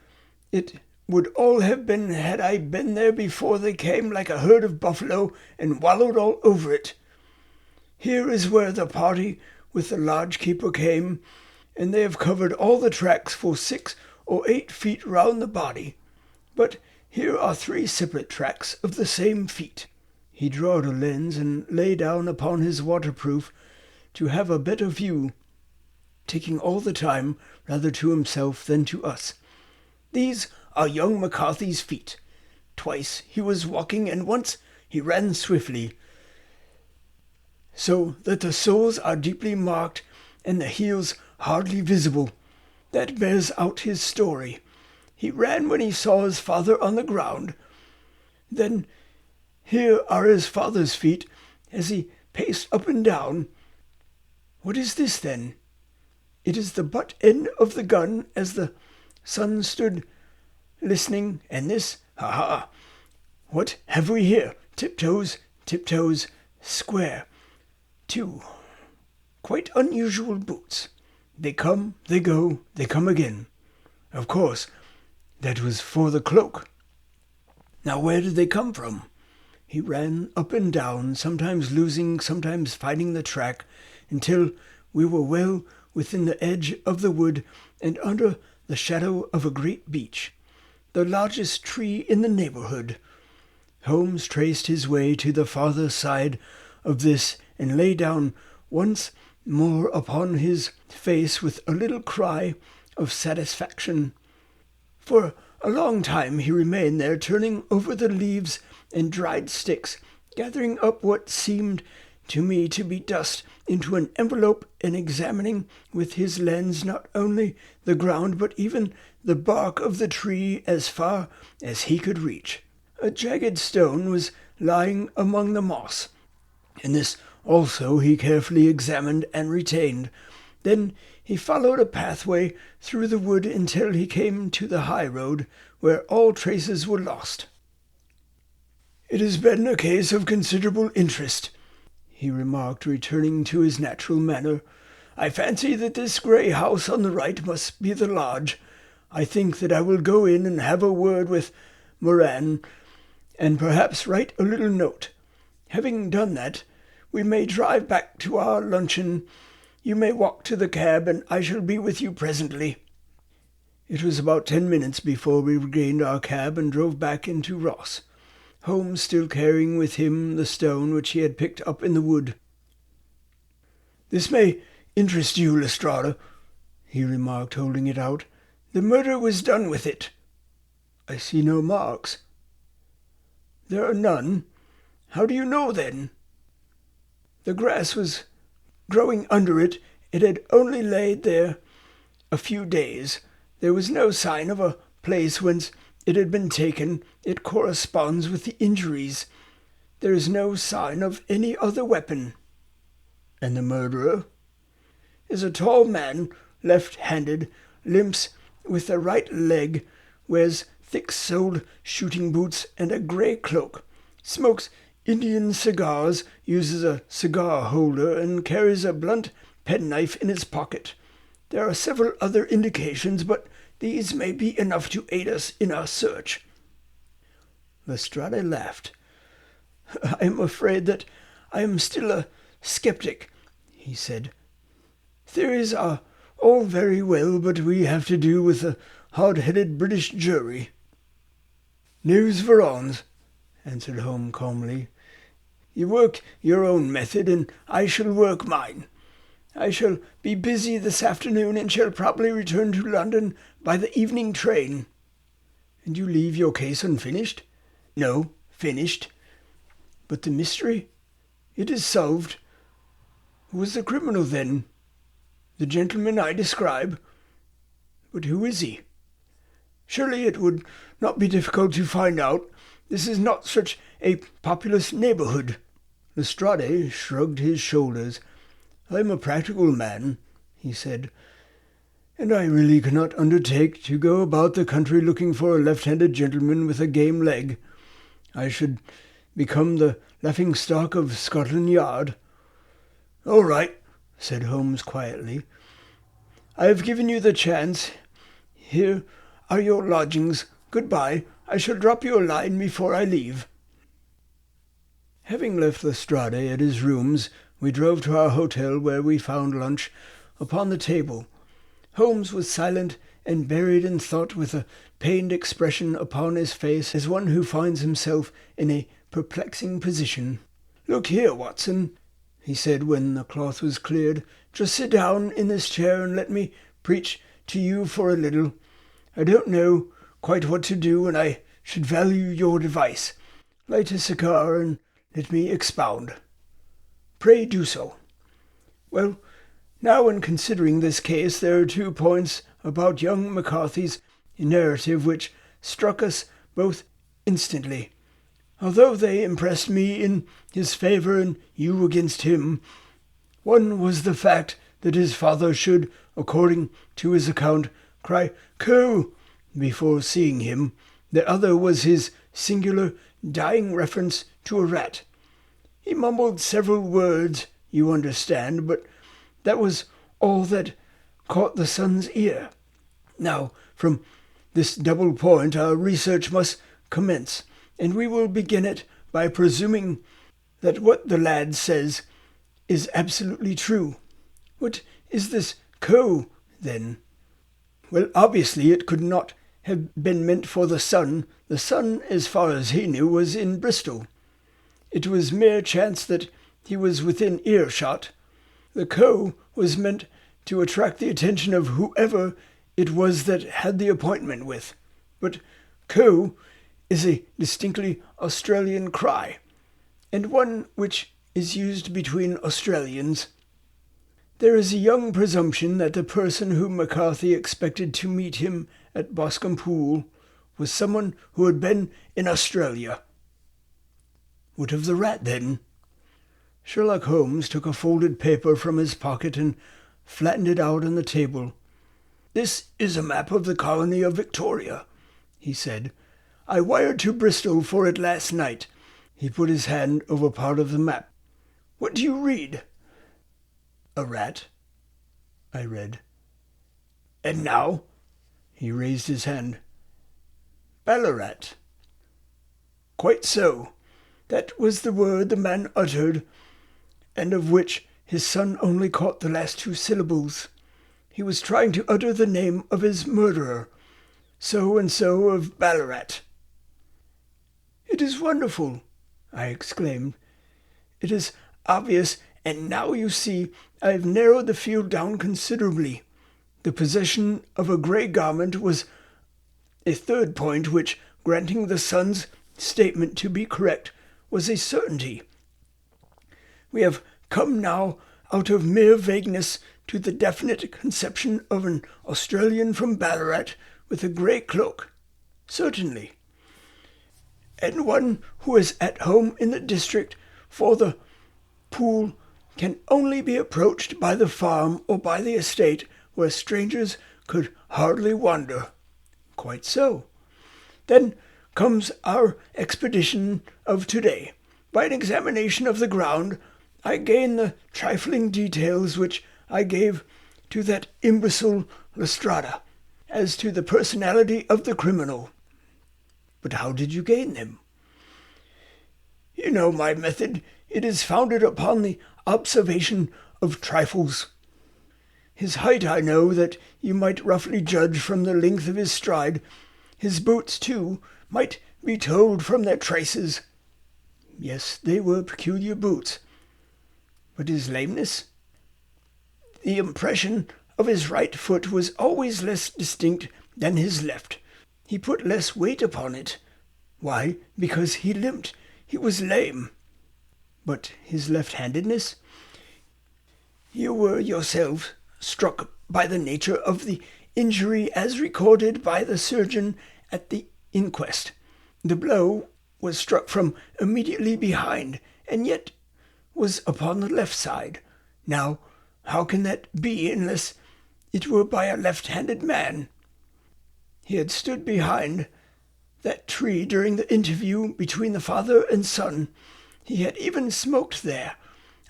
it would all have been had I been there before they came like a herd of buffalo and wallowed all over it. Here is where the party with the lodge keeper came, and they have covered all the tracks for 6 or 8 feet round the body. But here are 3 separate tracks of the same feet. He drawed a lens and lay down upon his waterproof to have a better view, taking all the time rather to himself than to us. These are young McCarthy's feet. Twice he was walking, and once he ran swiftly, so that the soles are deeply marked and the heels hardly visible. That bears out his story. He ran when he saw his father on the ground. Then here are his father's feet as he paced up and down. What is this, then? It is the butt end of the gun as the son stood listening, and this, ha! What have we here? Tiptoes, square. 2 quite unusual boots. They come, they go, they come again. Of course, that was for the cloak. Now where did they come from? He ran up and down, sometimes losing, sometimes finding the track, until we were well within the edge of the wood and under the shadow of a great beech, the largest tree in the neighborhood. Holmes traced his way to the farther side of this and lay down once more upon his face with a little cry of satisfaction. For a long time he remained there, turning over the leaves and dried sticks, gathering up what seemed to me to be dust into an envelope and examining with his lens not only the ground but even the bark of the tree as far as he could reach. A jagged stone was lying among the moss, and this also he carefully examined and retained. Then he followed a pathway through the wood until he came to the high road, where all traces were lost. "It has been a case of considerable interest," he remarked, returning to his natural manner. "I fancy that this grey house on the right must be the lodge. I think that I will go in and have a word with Moran, and perhaps write a little note. Having done that, we may drive back to our luncheon. You may walk to the cab, and I shall be with you presently." It was about 10 minutes before we regained our cab and drove back into Ross, Holmes still carrying with him the stone which he had picked up in the wood. "This may interest you, Lestrade," he remarked, holding it out. "The murder was done with it." "I see no marks." "There are none. How do you know, then?" "The grass was growing under it. It had only laid there a few days. There was no sign of a place whence it had been taken. It corresponds with the injuries. There is no sign of any other weapon." "And the murderer?" "Is a tall man, left-handed, limps with the right leg, wears thick-soled shooting boots and a grey cloak, smokes Indian cigars, uses a cigar-holder, and carries a blunt penknife in his pocket. There are several other indications, but these may be enough to aid us in our search." Lestrade laughed. "I am afraid that I am still a skeptic," he said. "Theories are all very well, but we have to do with a hard-headed British jury." "News varons," answered Holmes calmly. "You work your own method, and I shall work mine. I shall be busy this afternoon, and shall probably return to London by the evening train." "And you leave your case unfinished?" "No, finished." "But the mystery?" "It is solved." "Who was the criminal, then?" "The gentleman I describe." "But who is he?" "Surely it would not be difficult to find out. This is not such a populous neighbourhood." Lestrade shrugged his shoulders. "I am a practical man," he said, "and I really cannot undertake to go about the country looking for a left-handed gentleman with a game leg. I should become the laughing-stock of Scotland Yard." "All right," said Holmes quietly. "I have given you the chance. Here are your lodgings. Goodbye. I shall drop you a line before I leave." Having left Lestrade at his rooms, we drove to our hotel, where we found lunch upon the table. Holmes was silent and buried in thought, with a pained expression upon his face, as one who finds himself in a perplexing position. "Look here, Watson," he said when the cloth was cleared. "Just sit down in this chair and let me preach to you for a little. I don't know quite what to do, and I should value your advice. Light a cigar and let me expound." "Pray do so." "Well, now in considering this case, there are 2 points about young McCarthy's narrative which struck us both instantly, although they impressed me in his favour and you against him. One was the fact that his father should, according to his account, cry 'Coo!' before seeing him. The other was his singular dying reference to a rat. He mumbled several words, you understand, but that was all that caught the son's ear. Now, from this double point our research must commence, and we will begin it by presuming that what the lad says is absolutely true. What is this co, then? Well, obviously it could not have been meant for the son. The son, as far as he knew, was in Bristol. It was mere chance that he was within earshot. The co was meant to attract the attention of whoever it was that had the appointment with. But co is a distinctly Australian cry, and one which is used between Australians. There is a young presumption that the person whom McCarthy expected to meet him at Boscombe Pool was someone who had been in Australia. What of the rat, then? Sherlock Holmes took a folded paper from his pocket and flattened it out on the table. "This is a map of the colony of Victoria," he said. "I wired to Bristol for it last night." He put his hand over part of the map. "What do you read?" "A rat," I read. "And now?" He raised his hand. "Ballarat." "Quite so. That was the word the man uttered, and of which his son only caught the last 2 syllables. He was trying to utter the name of his murderer, so-and-so of Ballarat." "It is wonderful," I exclaimed. "It is obvious, and now you see I have narrowed the field down considerably. The possession of a grey garment was a third point which, granting the son's statement to be correct, was a certainty. We have come now out of mere vagueness to the definite conception of an Australian from Ballarat with a grey cloak. Certainly. And one who is at home in the district, for the pool can only be approached by the farm or by the estate, where strangers could hardly wander." "Quite so." "Then comes our expedition of today. By an examination of the ground, I gain the trifling details which I gave to that imbecile Lestrade, as to the personality of the criminal." "But how did you gain them?" "You know my method. It is founded upon the observation of trifles. His height I know that you might roughly judge from the length of his stride. His boots, too, might be told from their traces." "Yes, they were peculiar boots." "But his lameness?" "The impression of his right foot was always less distinct than his left. He put less weight upon it." "Why? Because he limped. He was lame." "But his left-handedness?" "You were yourself struck by the nature of the injury as recorded by the surgeon at the inquest. The blow was struck from immediately behind, and yet was upon the left side. Now, how can that be unless it were by a left-handed man? He had stood behind that tree during the interview between the father and son. He had even smoked there.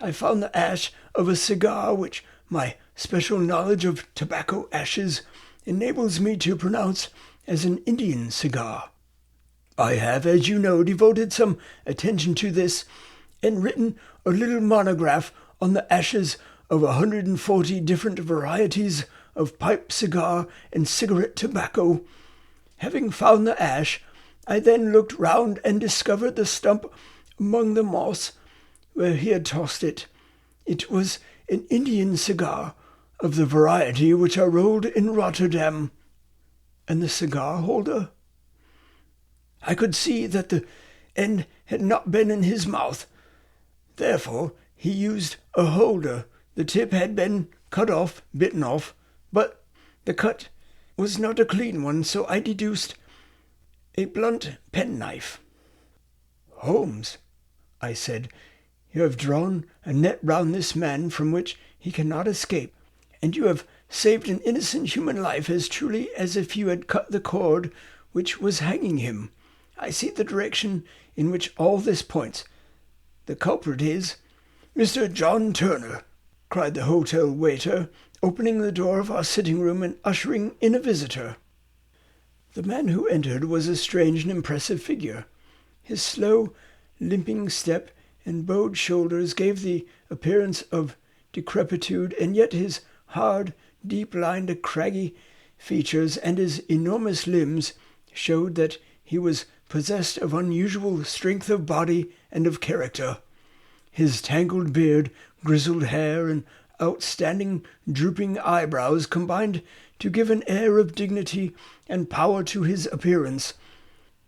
I found the ash of a cigar, which my special knowledge of tobacco ashes enables me to pronounce as an Indian cigar. I have, as you know, devoted some attention to this and written a little monograph on the ashes of 140 different varieties of pipe, cigar, and cigarette tobacco. Having found the ash, I then looked round and discovered the stump among the moss where he had tossed it. It was an Indian cigar of the variety which are rolled in Rotterdam. And the cigar holder? I could see that the end had not been in his mouth. Therefore he used a holder. The tip had been bitten off, but the cut was not a clean one, so I deduced a blunt penknife. "Holmes," I said, "you have drawn a net round this man from which he cannot escape, and you have saved an innocent human life as truly as if you had cut the cord which was hanging him. I see the direction in which all this points. The culprit is—" "Mr. John Turner," cried the hotel waiter, opening the door of our sitting-room and ushering in a visitor. The man who entered was a strange and impressive figure. His slow, limping step and bowed shoulders gave the appearance of decrepitude, and yet his hard, deep-lined, craggy features and his enormous limbs showed that he was possessed of unusual strength of body and of character. His tangled beard, grizzled hair, and outstanding drooping eyebrows combined to give an air of dignity and power to his appearance.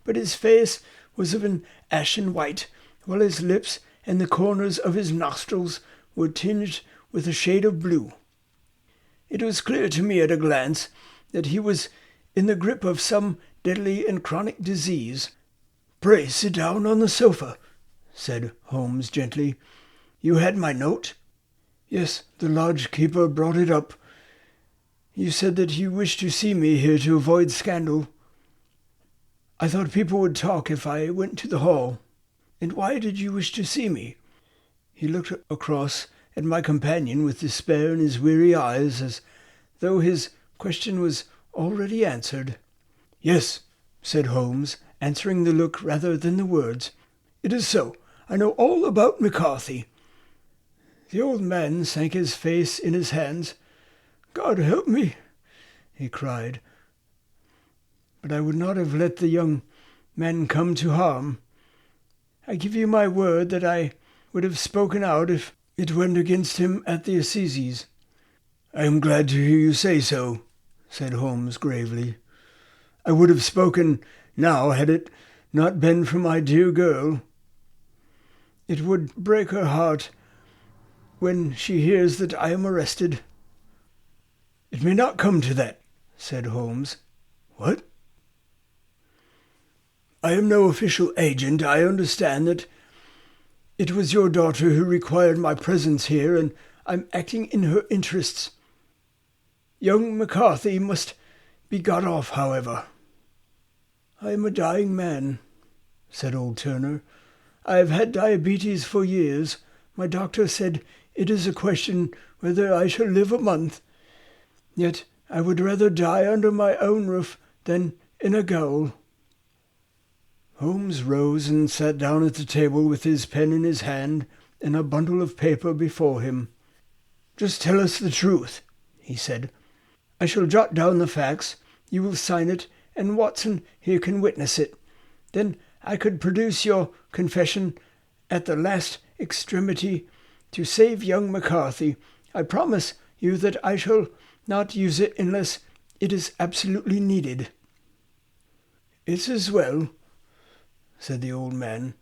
But his face was of an ashen white, while his lips and the corners of his nostrils were tinged with a shade of blue. It was clear to me at a glance that he was in the grip of some deadly and chronic disease. "Pray sit down on the sofa," said Holmes gently. "You had my note?" "Yes, the lodge-keeper brought it up. You said that you wished to see me here to avoid scandal. I thought people would talk if I went to the hall. And why did you wish to see me?" He looked across at my companion with despair in his weary eyes, as though his question was already answered. "Yes," said Holmes, answering the look rather than the words. "It is so. I know all about McCarthy." The old man sank his face in his hands. "God help me," he cried. "But I would not have let the young man come to harm. I give you my word that I would have spoken out if it went against him at the assizes." "I am glad to hear you say so," said Holmes gravely. "I would have spoken now had it not been for my dear girl. It would break her heart when she hears that I am arrested." "It may not come to that," said Holmes. "What?" "I am no official agent. I understand that it was your daughter who required my presence here, and I'm acting in her interests. Young McCarthy must be got off, however." "I am a dying man," said old Turner. "I have had diabetes for years. My doctor said it is a question whether I shall live a month. Yet I would rather die under my own roof than in a gaol." Holmes rose and sat down at the table with his pen in his hand and a bundle of paper before him. "Just tell us the truth," he said. "I shall jot down the facts. You will sign it, and Watson here can witness it. Then I could produce your confession at the last extremity to save young McCarthy. I promise you that I shall not use it unless it is absolutely needed." "It's as well," said the old man.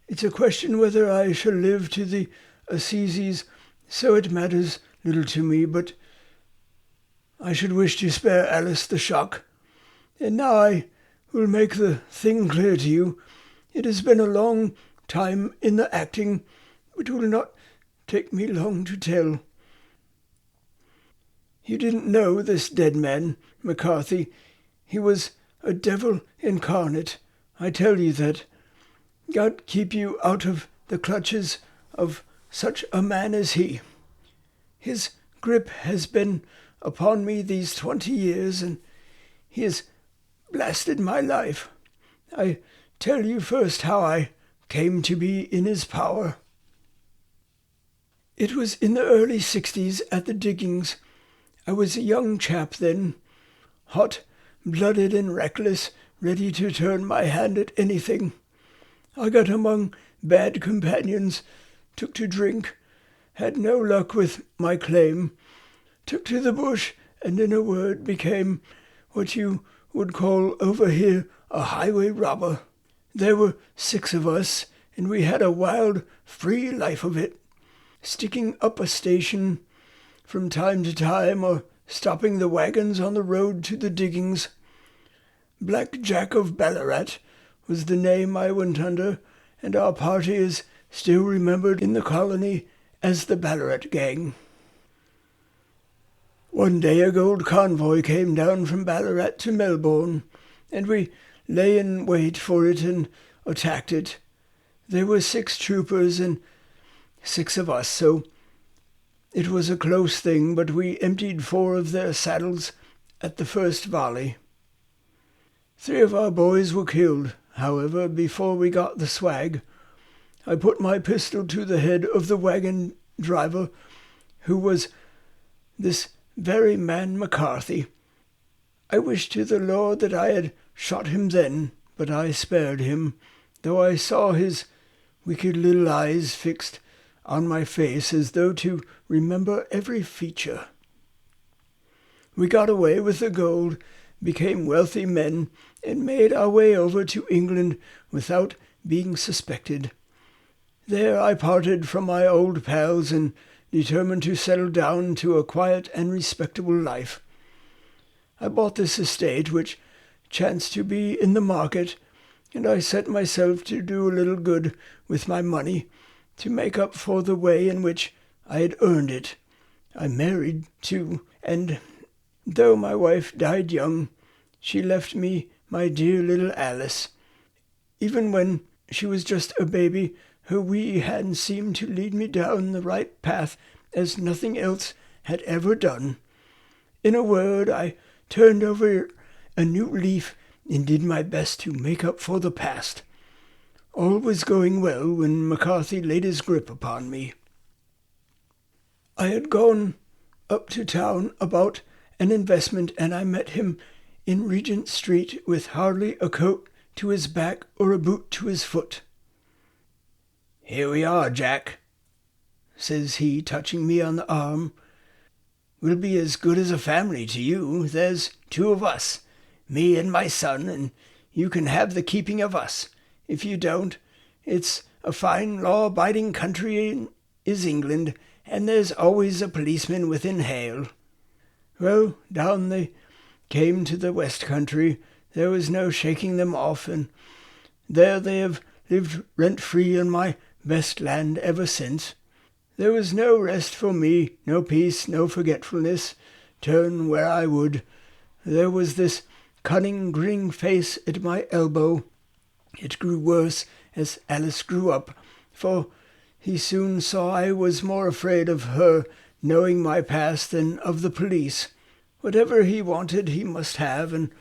"It's a question whether I shall live to the assizes, so it matters little to me, but I should wish to spare Alice the shock. And now I will make the thing clear to you. It has been a long time in the acting. It will not take me long to tell. You didn't know this dead man, McCarthy. He was a devil incarnate. I tell you that. God keep you out of the clutches of such a man as he. His grip has been upon me these 20 years, and he has blasted my life. I tell you first how I came to be in his power. It was in the early 60s at the diggings. I was a young chap then, hot-blooded and reckless, ready to turn my hand at anything. I got among bad companions, took to drink, had no luck with my claim, took to the bush, and in a word became what you would call over here a highway robber. There were 6 of us, and we had a wild, free life of it, sticking up a station from time to time or stopping the wagons on the road to the diggings. Black Jack of Ballarat was the name I went under, and our party is still remembered in the colony as the Ballarat Gang. One day a gold convoy came down from Ballarat to Melbourne, and we lay in wait for it and attacked it. There were 6 troopers and 6 of us, so it was a close thing, but we emptied 4 of their saddles at the first volley. 3 of our boys were killed, however, before we got the swag. I put my pistol to the head of the wagon driver, who was this very man McCarthy. I wished to the Lord that I had shot him then, but I spared him, though I saw his wicked little eyes fixed on my face as though to remember every feature. We got away with the gold, became wealthy men, and made our way over to England without being suspected. There I parted from my old pals and determined to settle down to a quiet and respectable life. I bought this estate, which chanced to be in the market, and I set myself to do a little good with my money, to make up for the way in which I had earned it. I married, too, and though my wife died young, she left me my dear little Alice. Even when she was just a baby, her wee hand seemed to lead me down the right path as nothing else had ever done. In a word, I turned over a new leaf and did my best to make up for the past. All was going well when McCarthy laid his grip upon me. I had gone up to town about an investment, and I met him in Regent Street with hardly a coat to his back or a boot to his foot. "Here we are, Jack," says he, touching me on the arm. "We'll be as good as a family to you. There's 2 of us, me and my son, and you can have the keeping of us. If you don't, it's a fine law-abiding country is England, and there's always a policeman within hail." Well, down they came to the West Country. There was no shaking them off, and there they have lived rent-free on my best land ever since. There was no rest for me, no peace, no forgetfulness, turn where I would. There was this cunning, grinning face at my elbow. It grew worse as Alice grew up, for he soon saw I was more afraid of her knowing my past than of the police. Whatever he wanted he must have, and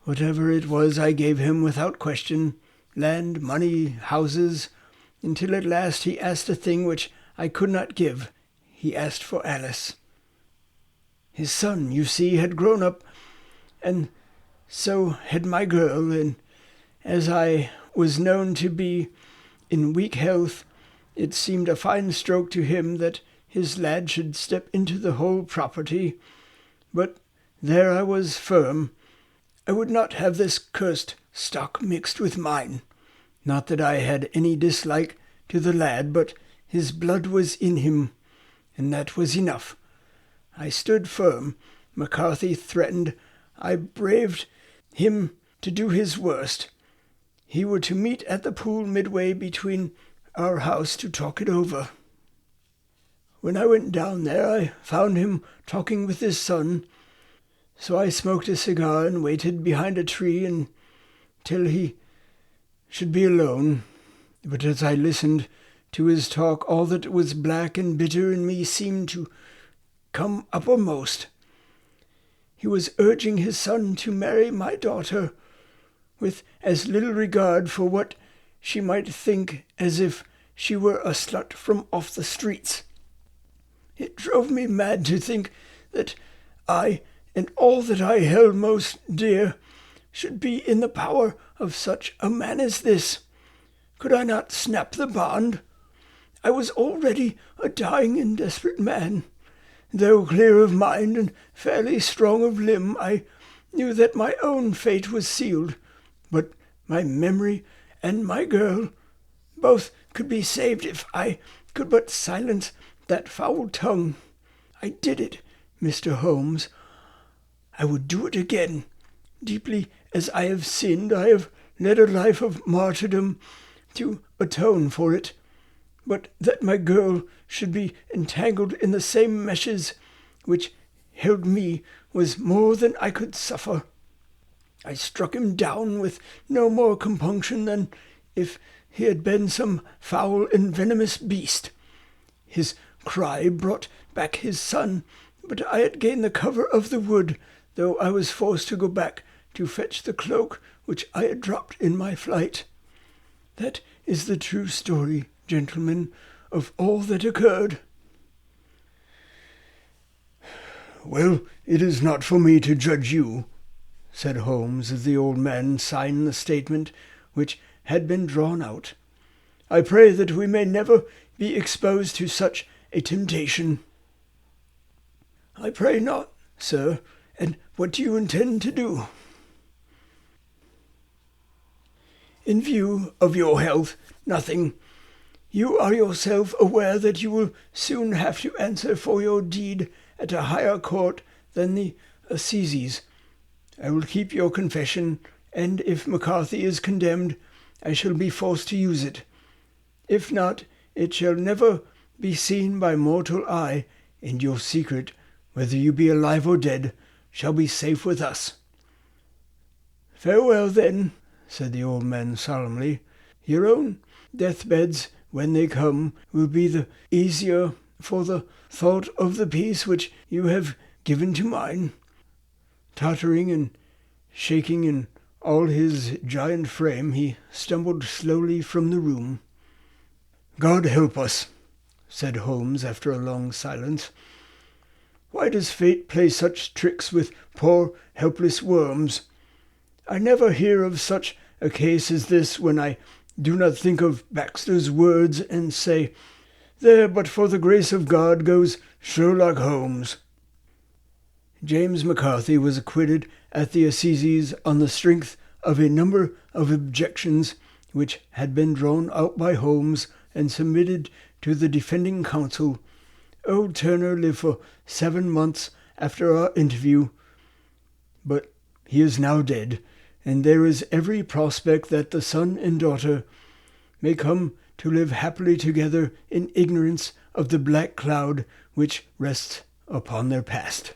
whatever it was I gave him without question, land, money, houses, until at last he asked a thing which I could not give. He asked for Alice. His son, you see, had grown up, and so had my girl, and as I was known to be in weak health, it seemed a fine stroke to him that his lad should step into the whole property. But there I was firm. I would not have this cursed stock mixed with mine. Not that I had any dislike to the lad, but his blood was in him, and that was enough. I stood firm. McCarthy threatened. I braved him to do his worst. He were to meet at the pool midway between our house to talk it over. When I went down there, I found him talking with his son, so I smoked a cigar and waited behind a tree until he should be alone. But as I listened To his talk all that was black and bitter in me seemed to come uppermost. He was urging his son to marry my daughter, with as little regard for what she might think as if she were a slut from off the streets. It drove me mad to think that I, and all that I held most dear, should be in the power of such a man as this. Could I not snap the bond? I was already a dying and desperate man. Though clear of mind and fairly strong of limb, I knew that my own fate was sealed, but my memory and my girl both could be saved if I could but silence that foul tongue. I did it, Mr. Holmes. I would do it again. Deeply as I have sinned, I have led a life of martyrdom to atone for it. But that my girl should be entangled in the same meshes which held me was more than I could suffer. I struck him down with no more compunction than if he had been some foul and venomous beast. His cry brought back his son, but I had gained the cover of the wood, though I was forced to go back to fetch the cloak which I had dropped in my flight. That is the true story, gentlemen, of all that occurred. "Well, it is not for me to judge you," said Holmes, as the old man signed the statement which had been drawn out. "I pray that we may never be exposed to such a temptation." "I pray not, sir. And what do you intend to do?" "In view of your health, nothing. You are yourself aware that you will soon have to answer for your deed at a higher court than the Assizes. I will keep your confession, and if McCarthy is condemned, I shall be forced to use it. If not, it shall never be seen by mortal eye, and your secret, whether you be alive or dead, shall be safe with us." "Farewell, then," said the old man solemnly. "Your own deathbeds, when they come, will be the easier for the thought of the peace which you have given to mine." Tottering and shaking in all his giant frame, he stumbled slowly from the room. "God help us," said Holmes after a long silence. "Why does fate play such tricks with poor helpless worms? I never hear of such a case as this when I do not think of Baxter's words and say, 'There, but for the grace of God, goes Sherlock Holmes.'" James McCarthy was acquitted at the Assizes on the strength of a number of objections which had been drawn out by Holmes and submitted to the defending counsel. Old Turner lived for 7 months after our interview, but he is now dead, and there is every prospect that the son and daughter may come to live happily together in ignorance of the black cloud which rests upon their past.